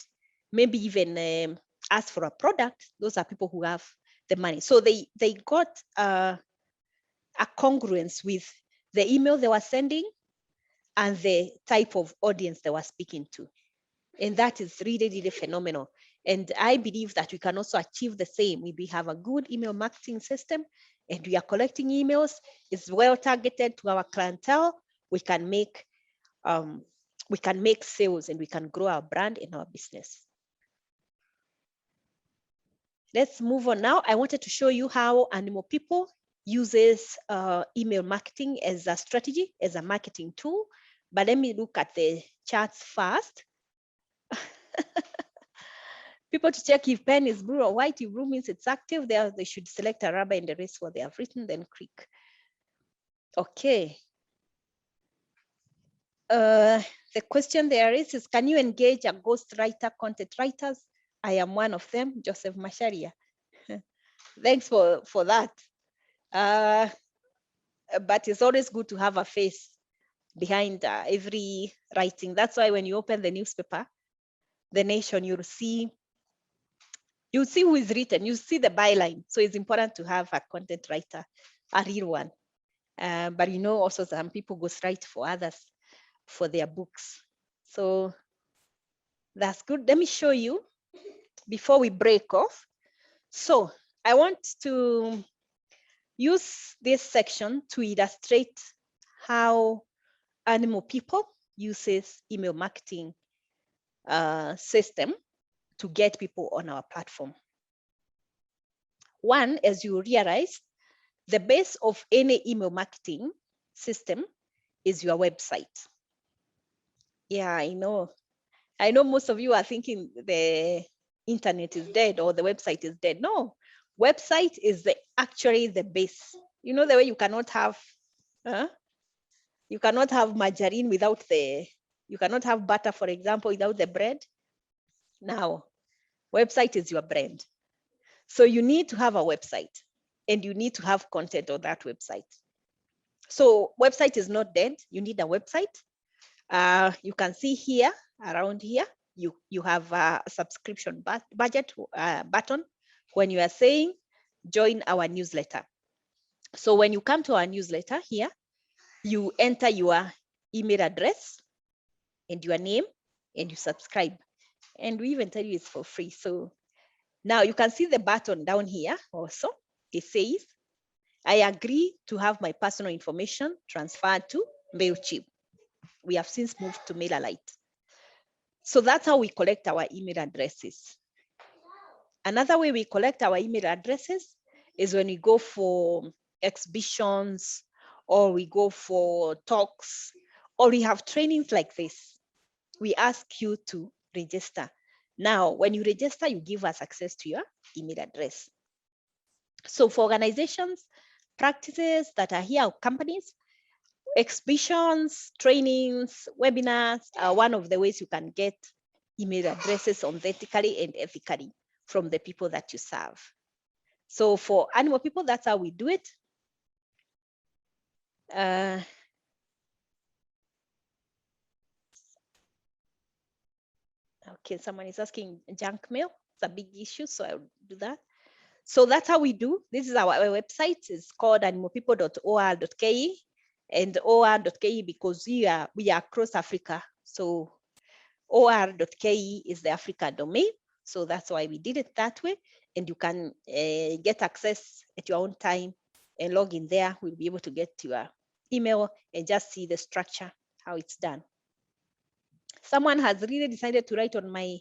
maybe even ask for a product, those are people who have the money. So they got a congruence with the email they were sending and the type of audience they were speaking to. And that is really, really phenomenal. And I believe that we can also achieve the same if we have a good email marketing system and we are collecting emails. It's well targeted to our clientele. We can make sales and we can grow our brand and our business. Let's move on now. I wanted to show you how Animal People uses email marketing as a strategy, as a marketing tool. But let me look at the charts first. People to check if pen is blue or white. If blue means it's active, they should select a rubber and erase what they have written, then click. Okay. The question there is can you engage a ghostwriter, content writers? I am one of them, Joseph Masharia. Thanks for that. But it's always good to have a face behind every writing. That's why when you open the newspaper, The Nation, you'll see who is written, you see the byline. So it's important to have a content writer, a real one. But you know, also some people ghostwrite for others for their books. So that's good. Let me show you before we break off. So I want to use this section to illustrate how Animal People uses email marketing system to get people on our platform. One, as you realize, the base of any email marketing system is your website. Yeah, I know. I know most of you are thinking the internet is dead or the website is dead. No, website is actually the base. You know the way you cannot have margarine without you cannot have butter, for example, without the bread. Now, website is your brand. So you need to have a website and you need to have content on that website. So website is not dead. You need a website. You can see here, around here, you have a subscription budget button when you are saying join our newsletter. So when you come to our newsletter here, you enter your email address and your name and you subscribe. And we even tell you it's for free. So now you can see the button down here also. It says, I agree to have my personal information transferred to MailChimp. We have since moved to MailerLite. So that's how we collect our email addresses. Another way we collect our email addresses is when we go for exhibitions or we go for talks or we have trainings like this. We ask you to register. Now, when you register, you give us access to your email address. So for organizations, practices that are here, companies, exhibitions, trainings, webinars are one of the ways you can get email addresses authentically and ethically from the people that you serve. So for Animal People, that's how we do it. Okay, someone is asking junk mail. It's a big issue, so I'll do that. So that's how we do. This is our website. It's called animalpeople.or.ke and or.ke because we are across Africa. So or.ke is the Africa domain. So that's why we did it that way. And you can get access at your own time and log in there. We'll be able to get your email and just see the structure, how it's done. Someone has really decided to write on my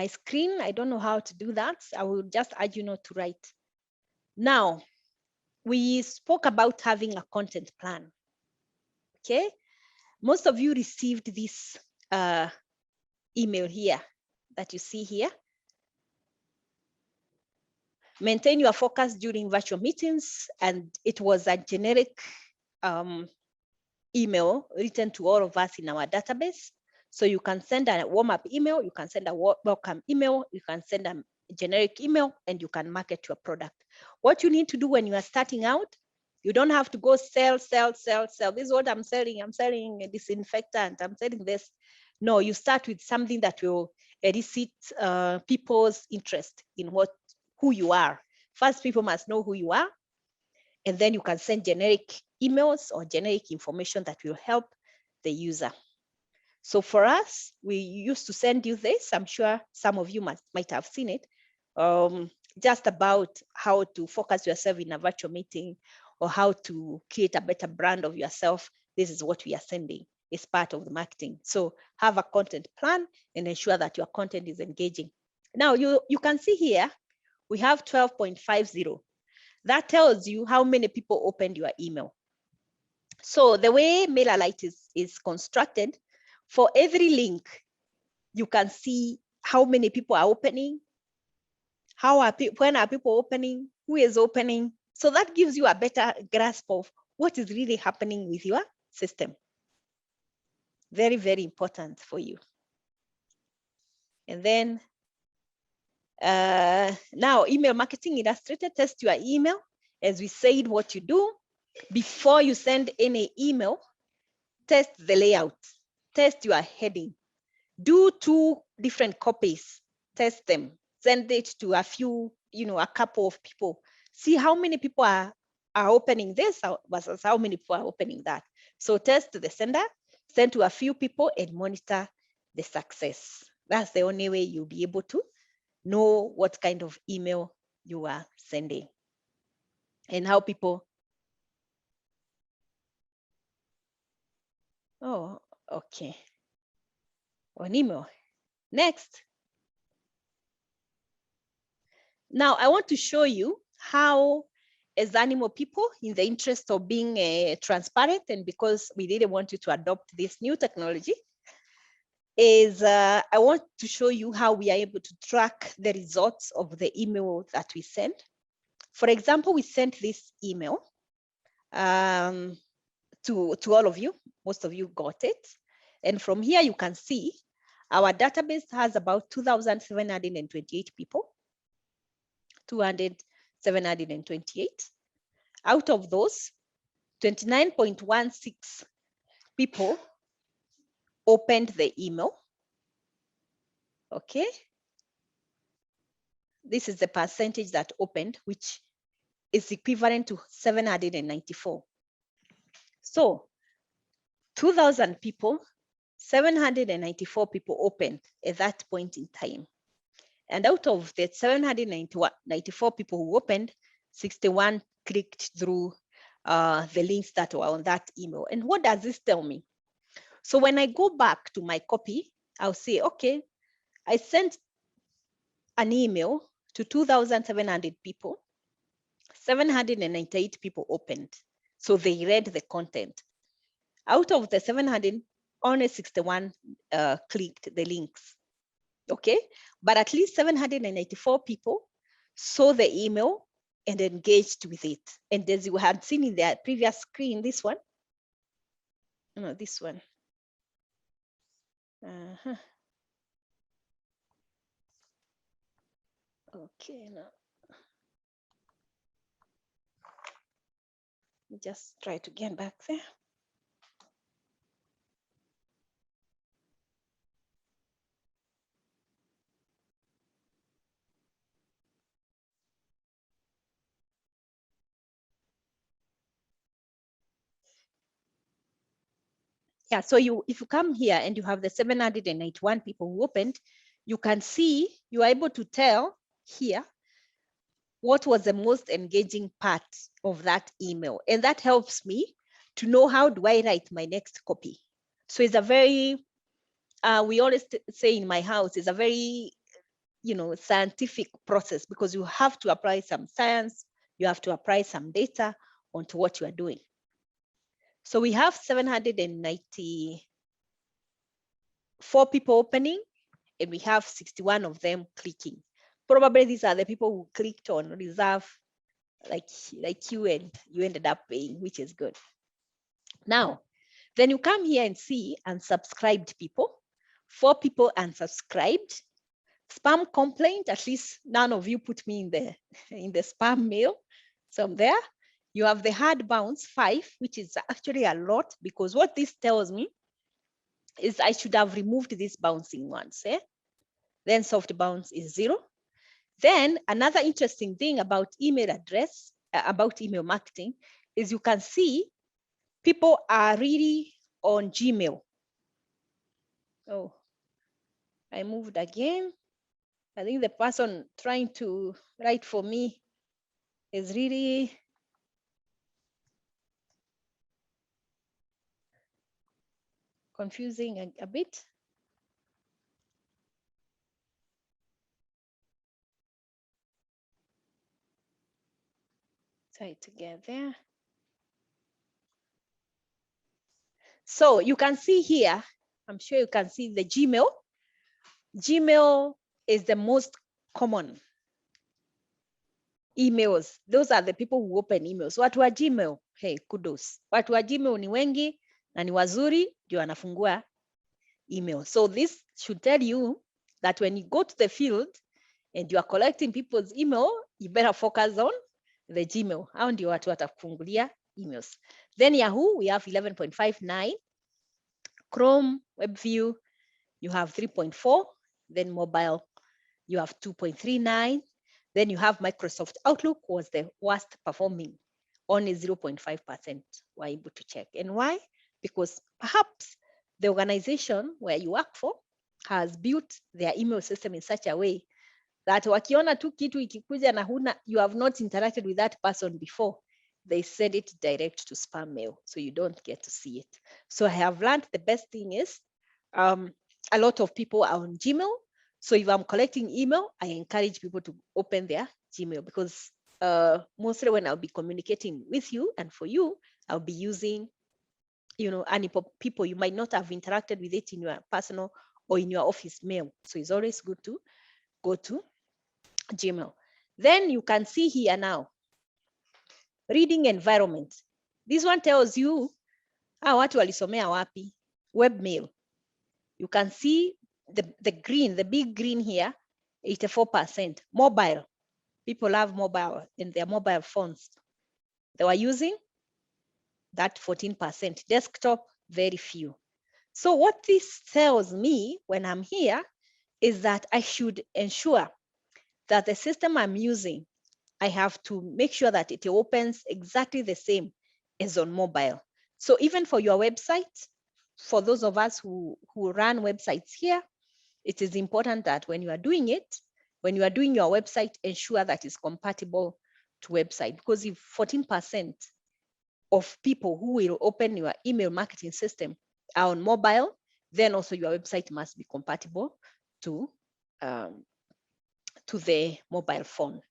screen. I don't know how to do that. I will just urge you not to write. Now, we spoke about having a content plan. Okay, most of you received this email here that you see here. Maintain your focus during virtual meetings, and it was a generic email written to all of us in our database. So you can send a warm-up email, you can send a welcome email, you can send a generic email, and you can market your product. What you need to do when you are starting out, you don't have to go sell. This is what I'm selling. I'm selling a disinfectant. I'm selling this. No, you start with something that will elicit people's interest in who you are. First, people must know who you are, and then you can send generic emails or generic information that will help the user. So for us, we used to send you this. I'm sure some of you might have seen it, just about how to focus yourself in a virtual meeting or how to create a better brand of yourself. This is what we are sending. It's part of the marketing. So have a content plan and ensure that your content is engaging. Now you can see here, we have 12.50. That tells you how many people opened your email. So the way MailerLite is constructed, for every link, you can see how many people are opening, when are people opening, who is opening. So that gives you a better grasp of what is really happening with your system. Very, very important for you. And then now email marketing illustrated, test your email. As we said, what you do before you send any email, test the layout, test your heading, do 2 different copies, test them, send it to a few, a couple of people, see how many people are opening this versus how many people are opening that. So test the sender, send to a few people and monitor the success. That's the only way you'll be able to know what kind of email you are sending and how people. Oh, okay. On email. Next. Now I want to show you how, as animal people, in the interest of being transparent, and because we really want you to adopt this new technology, is I want to show you how we are able to track the results of the email that we send. For example, we sent this email to all of you. Most of you got it. And from here, you can see our database has about 2,728 people. 728. Out of those, 29.16 people opened the email. Okay. This is the percentage that opened, which is equivalent to 794. So 2,000 people, 794 people opened at that point in time. And out of the 794 people who opened, 61 clicked through the links that were on that email. And what does this tell me? So when I go back to my copy, I'll say, okay, I sent an email to 2,700 people, 798 people opened. So they read the content. Out of the 700, only 61 clicked the links. Okay, but at least 784 people saw the email and engaged with it. And as you had seen in the previous screen, this one, no, this one. Okay, now let me just try to get back there. Yeah, so if you come here and you have the 781 people who opened, you can see, you are able to tell here what was the most engaging part of that email. And that helps me to know how do I write my next copy. So it's a very, we always say in my house, it's a very, scientific process, because you have to apply some science, you have to apply some data onto what you are doing. So we have 794 people opening, and we have 61 of them clicking. Probably these are the people who clicked on reserve, like you, and you ended up paying, which is good. Now, then you come here and see unsubscribed people. 4 people unsubscribed. Spam complaint, at least none of you put me in the spam mail. So I'm there. You have the hard bounce, 5, which is actually a lot, because what this tells me is I should have removed these bouncing ones. Then soft bounce is 0. Then another interesting thing about email address, about email marketing, is you can see people are really on Gmail. Oh, I moved again. I think the person trying to write for me is really confusing a bit. Try to get there. So you can see here, I'm sure you can see the Gmail. Gmail is the most common emails. Those are the people who open emails. Watu wa Gmail, hey, kudos. Watu wa Gmail ni wengi na ni wazuri ndio wanafungua email. So this should tell you that when you go to the field and you are collecting people's email, you better focus on the Gmail. Hao ndio watu watafungulia emails. Then Yahoo, we have 11.59. Chrome, WebView, you have 3.4. Then mobile, you have 2.39. Then you have Microsoft Outlook was the worst performing, only 0.5% were able to check. And why? Because perhaps the organization where you work for has built their email system in such a way that wakiona tu kitu ikikuja na huna, you have not interacted with that person before, they send it direct to spam mail, so you don't get to see it. So I have learned the best thing is a lot of people are on Gmail. So if I'm collecting email, I encourage people to open their Gmail because mostly when I'll be communicating with you and for you, I'll be using, any people you might not have interacted with it in your personal or in your office mail. So it's always good to go to Gmail. Then you can see here now, reading environment. This one tells you watu walisomea wapi, webmail. You can see the green, the big green here, 84%. Mobile, people have mobile in their mobile phones. They were using that 14%. Desktop, very few. So what this tells me when I'm here is that I should ensure that the system I'm using, I have to make sure that it opens exactly the same as on mobile. So even for your website, for those of us who run websites here, it is important that when you are doing it, when you are doing your website, ensure that it's compatible to website. Because if 14% of people who will open your email marketing system are on mobile, then also your website must be compatible to the mobile phone.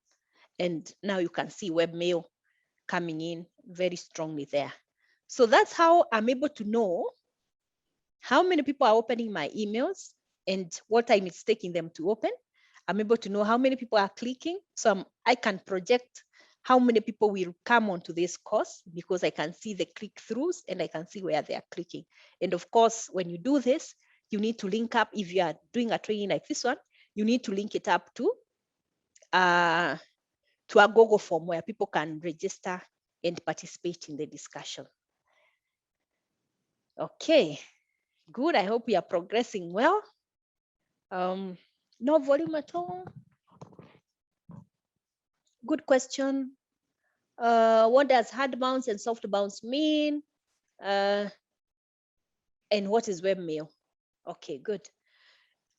And now you can see webmail coming in very strongly there. So that's how I'm able to know how many people are opening my emails and what time it's taking them to open. I'm able to know how many people are clicking. So I can project how many people will come onto this course because I can see the click-throughs and I can see where they are clicking. And of course, when you do this, you need to link up. If you are doing a training like this one, you need to link it up to a Google form where people can register and participate in the discussion. Okay, good. I hope we are progressing well. No volume at all. Good question. What does hard bounce and soft bounce mean? And what is webmail? Okay, good.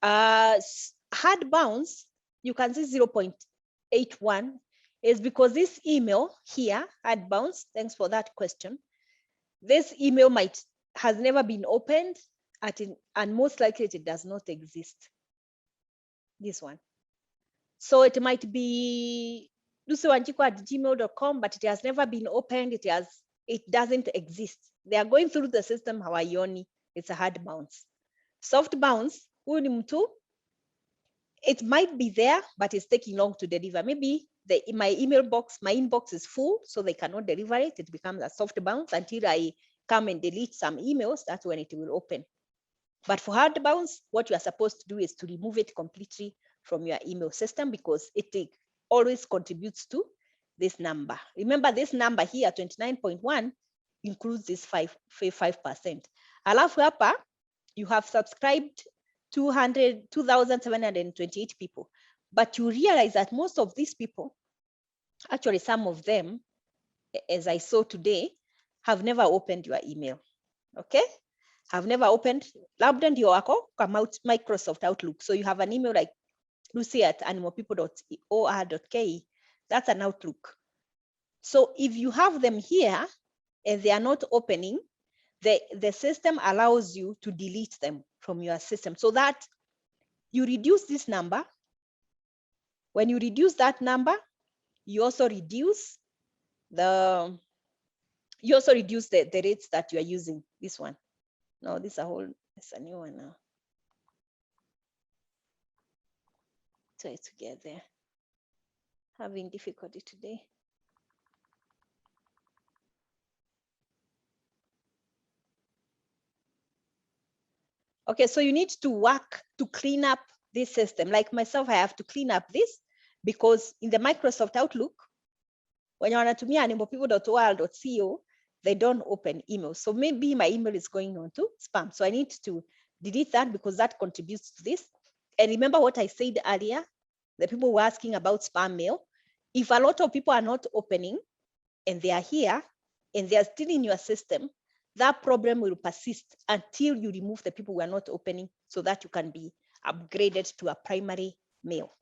Hard bounce, you can see 0.81 is because this email here, hard bounce, thanks for that question. This email has never been opened and most likely it does not exist. This one. So it might be lucywanjiku@gmail.com, but it has never been opened. It doesn't exist. They are going through the system hawaioni. It's a hard bounce. Soft bounce, huyu ni mtu, it might be there, but it's taking long to deliver. Maybe my inbox is full, so they cannot deliver it. It becomes a soft bounce until I come and delete some emails. That's when it will open. But for hard bounce, what you are supposed to do is to remove it completely from your email system because it always contributes to this number. Remember this number here, 29.1, includes this 5%. Alafu hapa, you have subscribed 2,728 people. But you realize that most of these people, actually some of them, as I saw today, have never opened your email. Okay, have never opened, labda ndio wako kwa Microsoft Outlook. So you have an email like lucy@animalpeople.or.ke. That's an Outlook. So if you have them here and they are not opening, the system allows you to delete them from your system so that you reduce this number. When you reduce that number, you also reduce the rates that you are using. This one. No, this is a new one now. Try to get there. Having difficulty today. Okay, so you need to work to clean up this system. Like myself, I have to clean up this because in the Microsoft Outlook, when you're wanatumia animalpeople.or.co, they don't open email. So maybe my email is going on to spam. So I need to delete that because that contributes to this. And remember what I said earlier, the people were asking about spam mail. If a lot of people are not opening and they are here and they are still in your system, that problem will persist until you remove the people who are not opening so that you can be upgraded to a primary mail,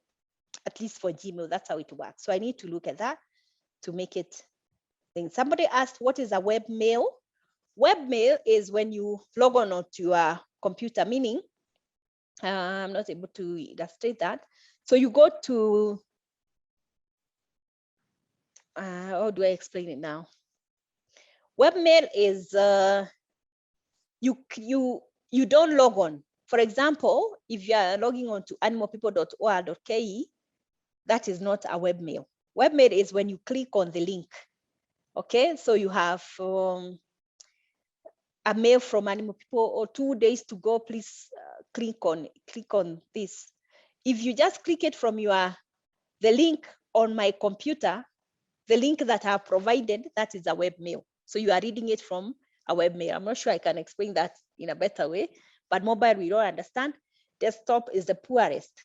at least for Gmail. That's how it works. So I need to look at that to make it thing. Somebody asked, what is a web mail? Web mail is when you log on to your computer, meaning, I'm not able to illustrate that. So you go to, how do I explain it now? Webmail is you don't log on. For example, if you are logging on to animalpeople.or.ke, that is not a webmail. Webmail is when you click on the link. Okay, so you have a mail from Animal People or 2 days to go. Please click on this. If you just click it from the link on my computer, the link that I have provided, that is a webmail. So you are reading it from a webmail. I'm not sure I can explain that in a better way, but mobile we don't understand. Desktop is the poorest.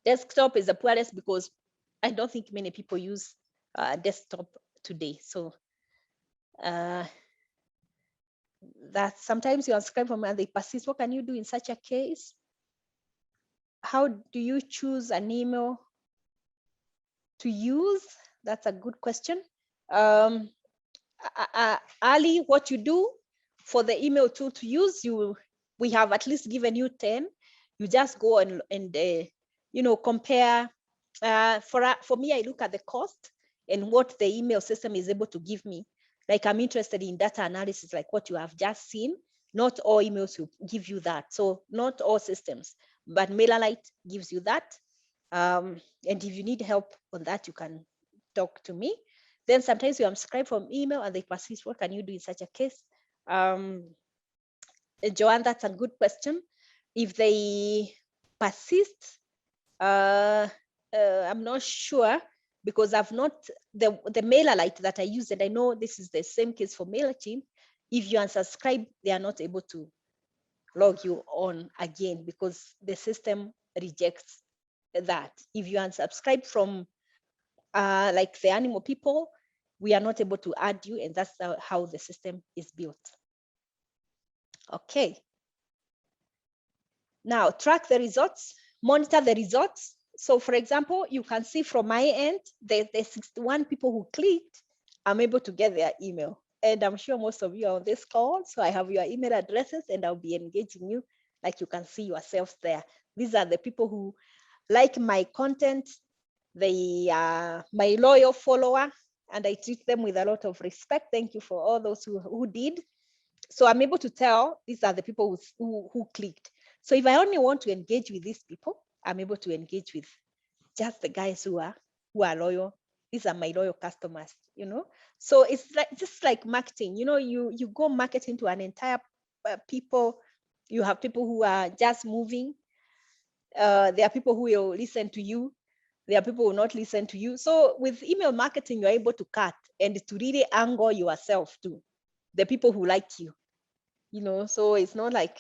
Desktop is the poorest because I don't think many people use desktop today. So that sometimes you unsubscribe from and they persist. What can you do in such a case? How do you choose an email to use? That's a good question. Ali, what you do for the email tool to use, we have at least given you 10. You just go and compare. For me, I look at the cost and what the email system is able to give me. Like I'm interested in data analysis, like what you have just seen. Not all emails will give you that. So not all systems, but MailerLite gives you that. And if you need help on that, you can talk to me. Then sometimes you unsubscribe from email and they persist. What can you do in such a case? Joanne, that's a good question. If they persist, I'm not sure because I've not, the MailerLite that I use, and I know this is the same case for MailerChimp. If you unsubscribe, they are not able to log you on again because the system rejects that. If you unsubscribe from like the Animal People, we are not able to add you, and that's how the system is built. Okay. Now track the results, monitor the results. So for example, you can see from my end, the 61 people who clicked, I'm able to get their email. And I'm sure most of you are on this call, so I have your email addresses and I'll be engaging you like you can see yourselves there. These are the people who like my content. They are my loyal follower and I treat them with a lot of respect. Thank you for all those who did. So I'm able to tell these are the people who clicked. So if I only want to engage with these people, I'm able to engage with just the guys who are loyal. These are my loyal customers, So it's just like marketing, you go marketing to an entire people. You have people who are just moving. There are people who will listen to you. There are people who will not listen to you. So with email marketing, you're able to cut and to really angle yourself to the people who like you, so it's not like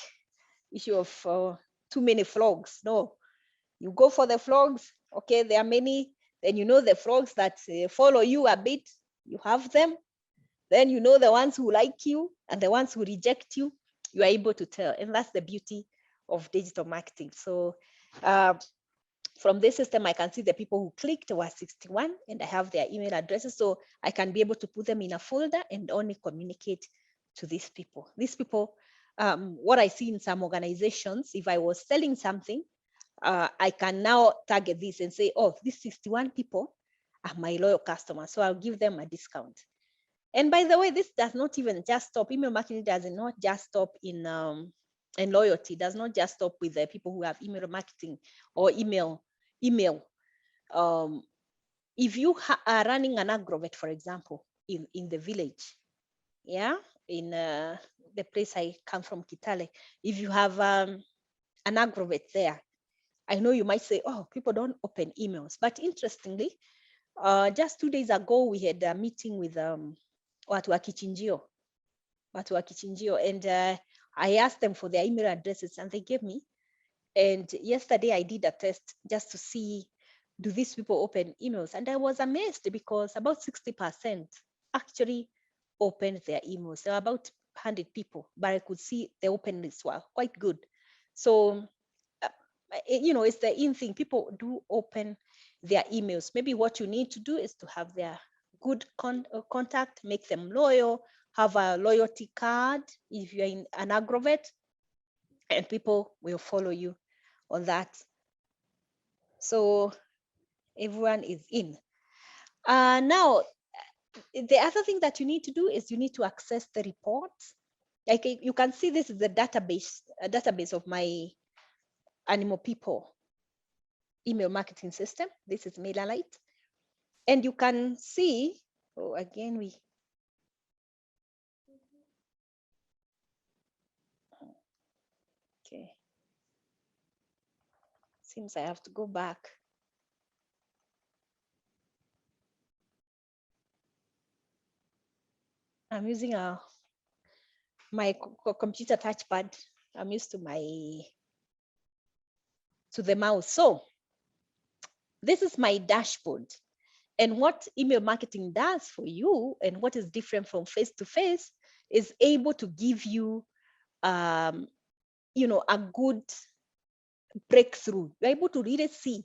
issue of too many flogs. No, you go for the flogs. Okay, there are many. Then the flogs that follow you a bit, you have them. Then you know the ones who like you and the ones who reject you, you are able to tell. And that's the beauty of digital marketing. So from this system, I can see the people who clicked were 61 and I have their email addresses. So I can be able to put them in a folder and only communicate to these people. These people, what I see in some organizations, if I was selling something, I can now target this and say, oh, these 61 people are my loyal customers. So I'll give them a discount. And by the way, this does not even just stop. Email marketing does not just stop in loyalty. Does not just stop with the people who have email marketing or email. If you are running an agrovet, for example, in the village, yeah, in the place I come from, Kitale, if you have an agrovet there, I know you might say, oh, people don't open emails. But interestingly, just 2 days ago, we had a meeting with watu wa Kichinjio, and I asked them for their email addresses and they gave me. And yesterday I did a test just to see, do these people open emails? And I was amazed because about 60% actually opened their emails. There were about 100 people, but I could see the openness were quite good. So, it's the in thing. People do open their emails. Maybe what you need to do is to have their good contact, make them loyal, have a loyalty card if you're in an agrovet, and people will follow you on that. So everyone is in. Now, the other thing that you need to do is you need to access the reports. Like you can see, this is the database of my Animal People email marketing system. This is MailerLite. And you can see, oh, again, okay. Seems I have to go back. I'm using my computer touchpad. I'm used to the mouse. So this is my dashboard. And what email marketing does for you, and what is different from face-to-face, is able to give you, a good breakthrough. You're able to really see,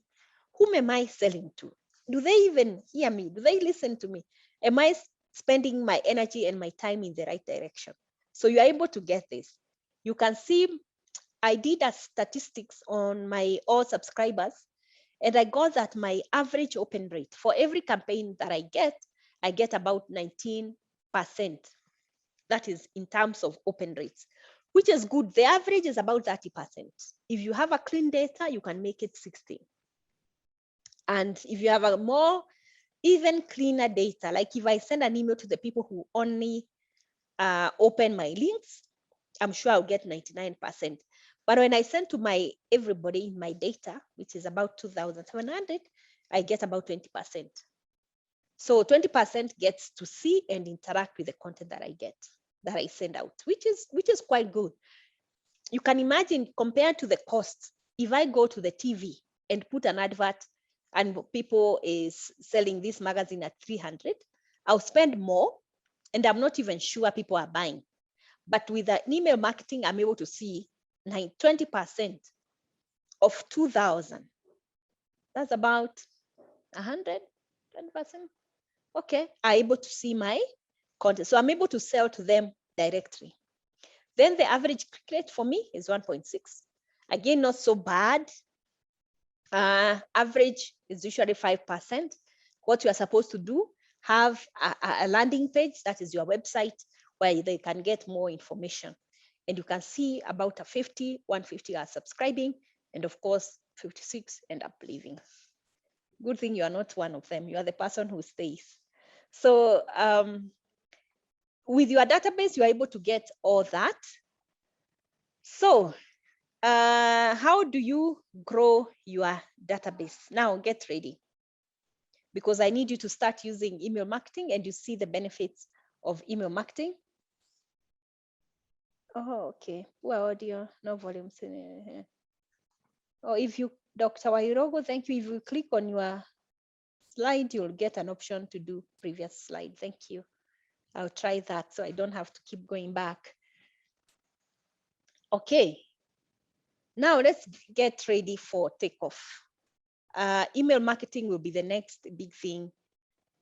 whom am I selling to? Do they even hear me? Do they listen to me? Am I spending my energy and my time in the right direction? So you're able to get this. You can see, I did a statistics on my all subscribers, and I got that my average open rate for every campaign that I get about 19%. That is in terms of open rates, which is good. The average is about 30%. If you have a clean data, you can make it 60. And if you have a more even cleaner data, like if I send an email to the people who only open my links, I'm sure I'll get 99%. But when I send to everybody in my data, which is about 2,700, I get about 20%. So 20% gets to see and interact with the content that I send out, which is quite good. You can imagine, compared to the cost, if I go to the TV and put an advert and people is selling this magazine at 300, I'll spend more and I'm not even sure people are buying. But with the email marketing, I'm able to see 20% of 2,000. That's about 100, 10%. Okay, I'm able to see my content. So I'm able to sell to them directly. Then the average click rate for me is 1.6. Again, not so bad. Average is usually 5%. What you are supposed to do, have a landing page, that is your website, where they can get more information. And you can see about 150 are subscribing, and of course, 56 end up leaving. Good thing you are not one of them. You are the person who stays. So with your database, you are able to get all that. So how do you grow your database? Now get ready, because I need you to start using email marketing, and you see the benefits of email marketing. Oh, okay. Poor audio, no volume. Oh, if you, Dr. Wairogo, thank you. If you click on your slide, you'll get an option to do previous slide. Thank you. I'll try that so I don't have to keep going back. Okay, now let's get ready for takeoff. Email marketing will be the next big thing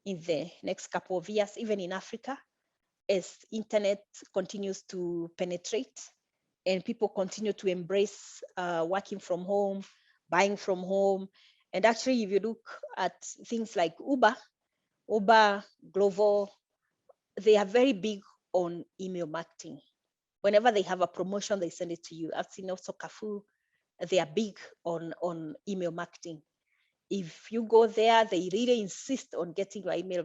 in the next couple of years, even in Africa, as internet continues to penetrate and people continue to embrace working from home, buying from home. And actually, if you look at things like Uber, Glovo, they are very big on email marketing. Whenever they have a promotion, they send it to you. I've seen also Carrefour, they are big on email marketing. If you go there, they really insist on getting your email,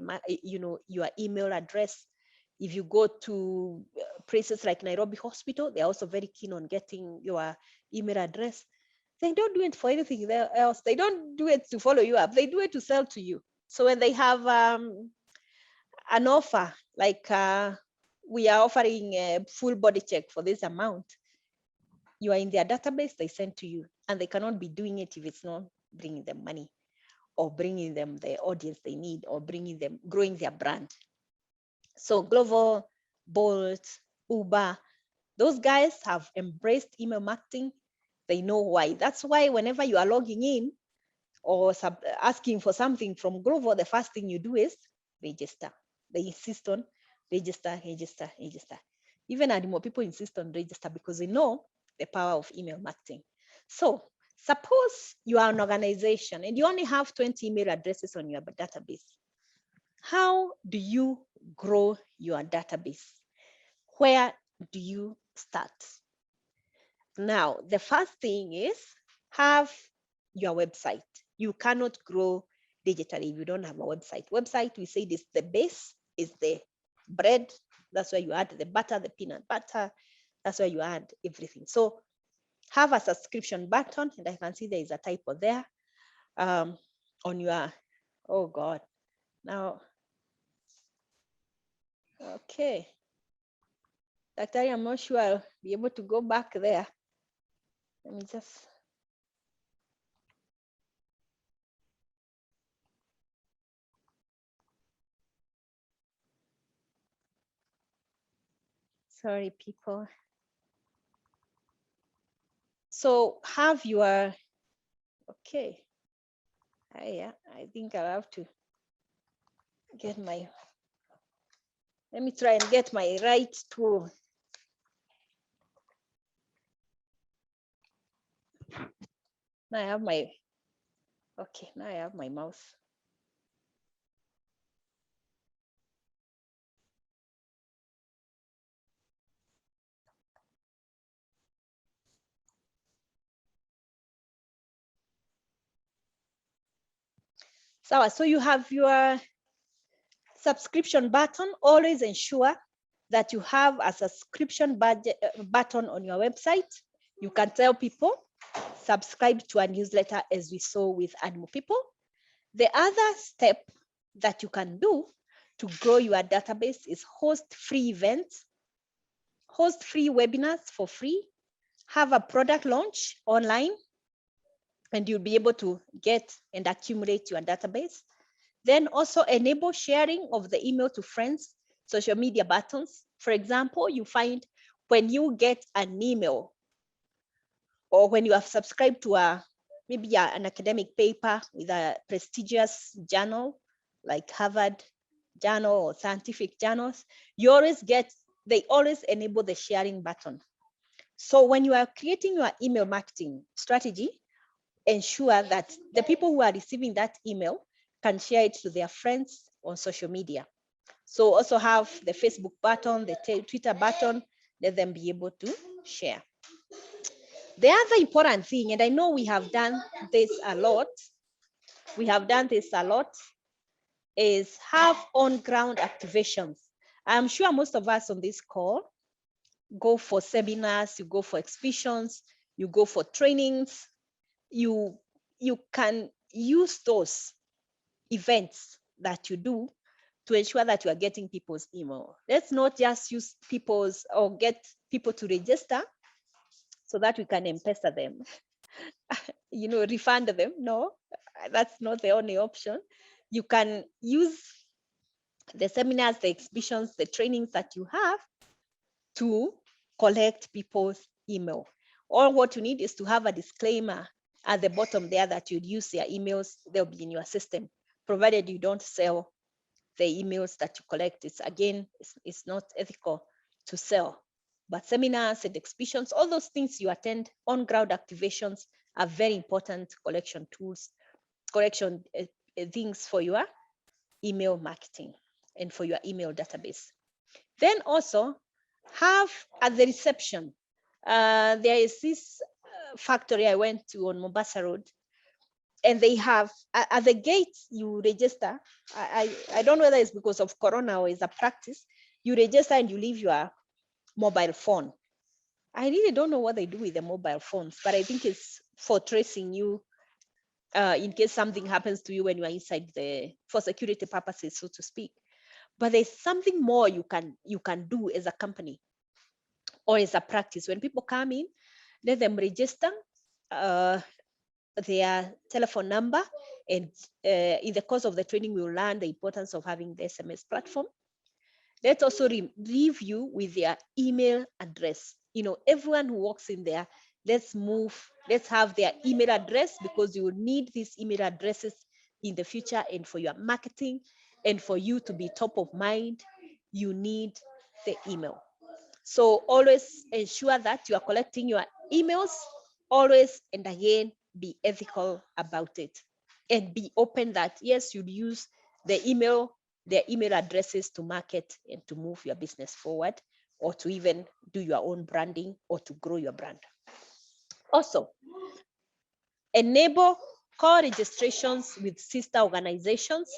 your email address. If you go to places like Nairobi Hospital, they're also very keen on getting your email address. They don't do it for anything else. They don't do it to follow you up. They do it to sell to you. So when they have an offer, like we are offering a full body check for this amount, you are in their database, they send to you, and they cannot be doing it if it's not bringing them money or bringing them the audience they need or growing their brand. So Glovo, Bolt, Uber, those guys have embraced email marketing. They know why. That's why whenever you are logging in or asking for something from Glovo, the first thing you do is register. They insist on register. Even Adimo people insist on register because they know the power of email marketing. So suppose you are an organization and you only have 20 email addresses on your database. How do you grow your database? Where do you start? Now, the first thing is have your website. You cannot grow digitally if you don't have a website. Website, we say this, the base is the bread. That's where you add the butter, the peanut butter. That's where you add everything. So have a subscription button, and I can see there is a typo there on your, oh God, now, okay. Daktari, I'm not sure I'll be able to go back there. Let me just. Sorry, people. So have your, okay. Yeah, I think I'll have to get my, let me try and get my right tool. Now I have my, okay, now I have my mouse. So you have your subscription button. Always ensure that you have a subscription button on your website. You can tell people, subscribe to a newsletter, as we saw with Admo People. The other step that you can do to grow your database is host free events, host free webinars for free, have a product launch online, and you'll be able to get and accumulate your database. Then also enable sharing of the email to friends, social media buttons. For example, you find when you get an email or when you have subscribed to maybe an academic paper with a prestigious journal like Harvard Journal or scientific journals, they always enable the sharing button. So when you are creating your email marketing strategy, ensure that the people who are receiving that email can share it to their friends on social media. So also have the Facebook button, the Twitter button, let them be able to share. The other important thing, and I know we have done this a lot, is have on-ground activations. I'm sure most of us on this call go for seminars, you go for exhibitions, you go for trainings, you can use those events that you do to ensure that you are getting people's email. Let's not just use people's or get people to register so that we can M-Pesa them, refund them. No, that's not the only option. You can use the seminars, the exhibitions, the trainings that you have to collect people's email. All what you need is to have a disclaimer at the bottom there that you'd use their emails, they'll be in your system, provided you don't sell the emails that you collect. It's not ethical to sell. But seminars and exhibitions, all those things you attend, on-ground activations are very important collection tools, collection things for your email marketing and for your email database. Then also have at the reception, there is this factory I went to on Mombasa Road, and they have at the gate you register. I don't know whether it's because of Corona or is a practice. You register and you leave your mobile phone. I really don't know what they do with the mobile phones, but I think it's for tracing you in case something happens to you when you are inside for security purposes, so to speak. But there's something more you can do as a company or as a practice. When people come in, let them register their telephone number, and in the course of the training, we will learn the importance of having the SMS platform. Let's also leave you with their email address. Everyone who walks in there, let's have their email address, because you will need these email addresses in the future, and for your marketing and for you to be top of mind, you need the email. So always ensure that you are collecting your emails, always and again, be ethical about it, and be open that yes, you'd use their email addresses to market and to move your business forward, or to even do your own branding or to grow your brand. Also, enable core registrations with sister organizations.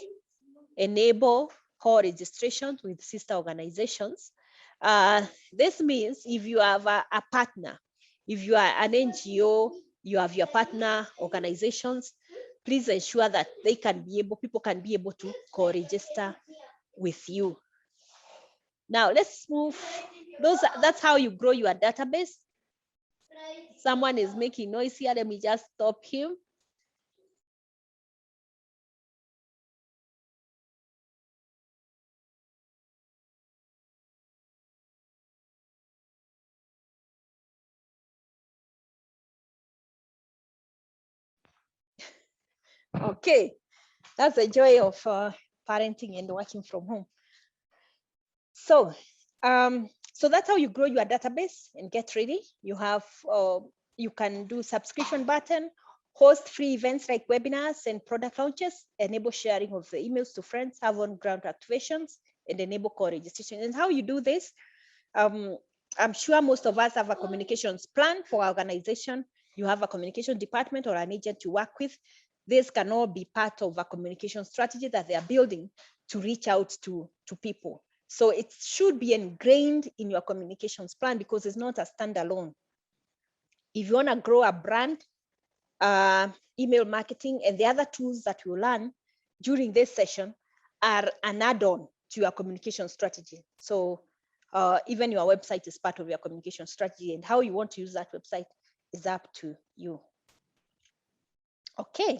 Enable core registrations with sister organizations. This means if you have a partner, if you are an NGO, you have your partner organizations, please ensure that people can be able to co-register with you. Now let's move. That's how you grow your database. Someone is making noise here. Let me just stop him. Okay, that's the joy of parenting and working from home. So that's how you grow your database and get ready. You have you can do subscription button, host free events like webinars and product launches, enable sharing of the emails to friends, have on-ground activations, and enable core registration. And how you do this, I'm sure most of us have a communications plan for our organization. You have a communication department or an agent you work with. This can all be part of a communication strategy that they are building to reach out to people. So it should be ingrained in your communications plan, because it's not a standalone. If you want to grow a brand, email marketing and the other tools that you learn during this session are an add-on to your communication strategy. So even your website is part of your communication strategy, and how you want to use that website is up to you. Okay.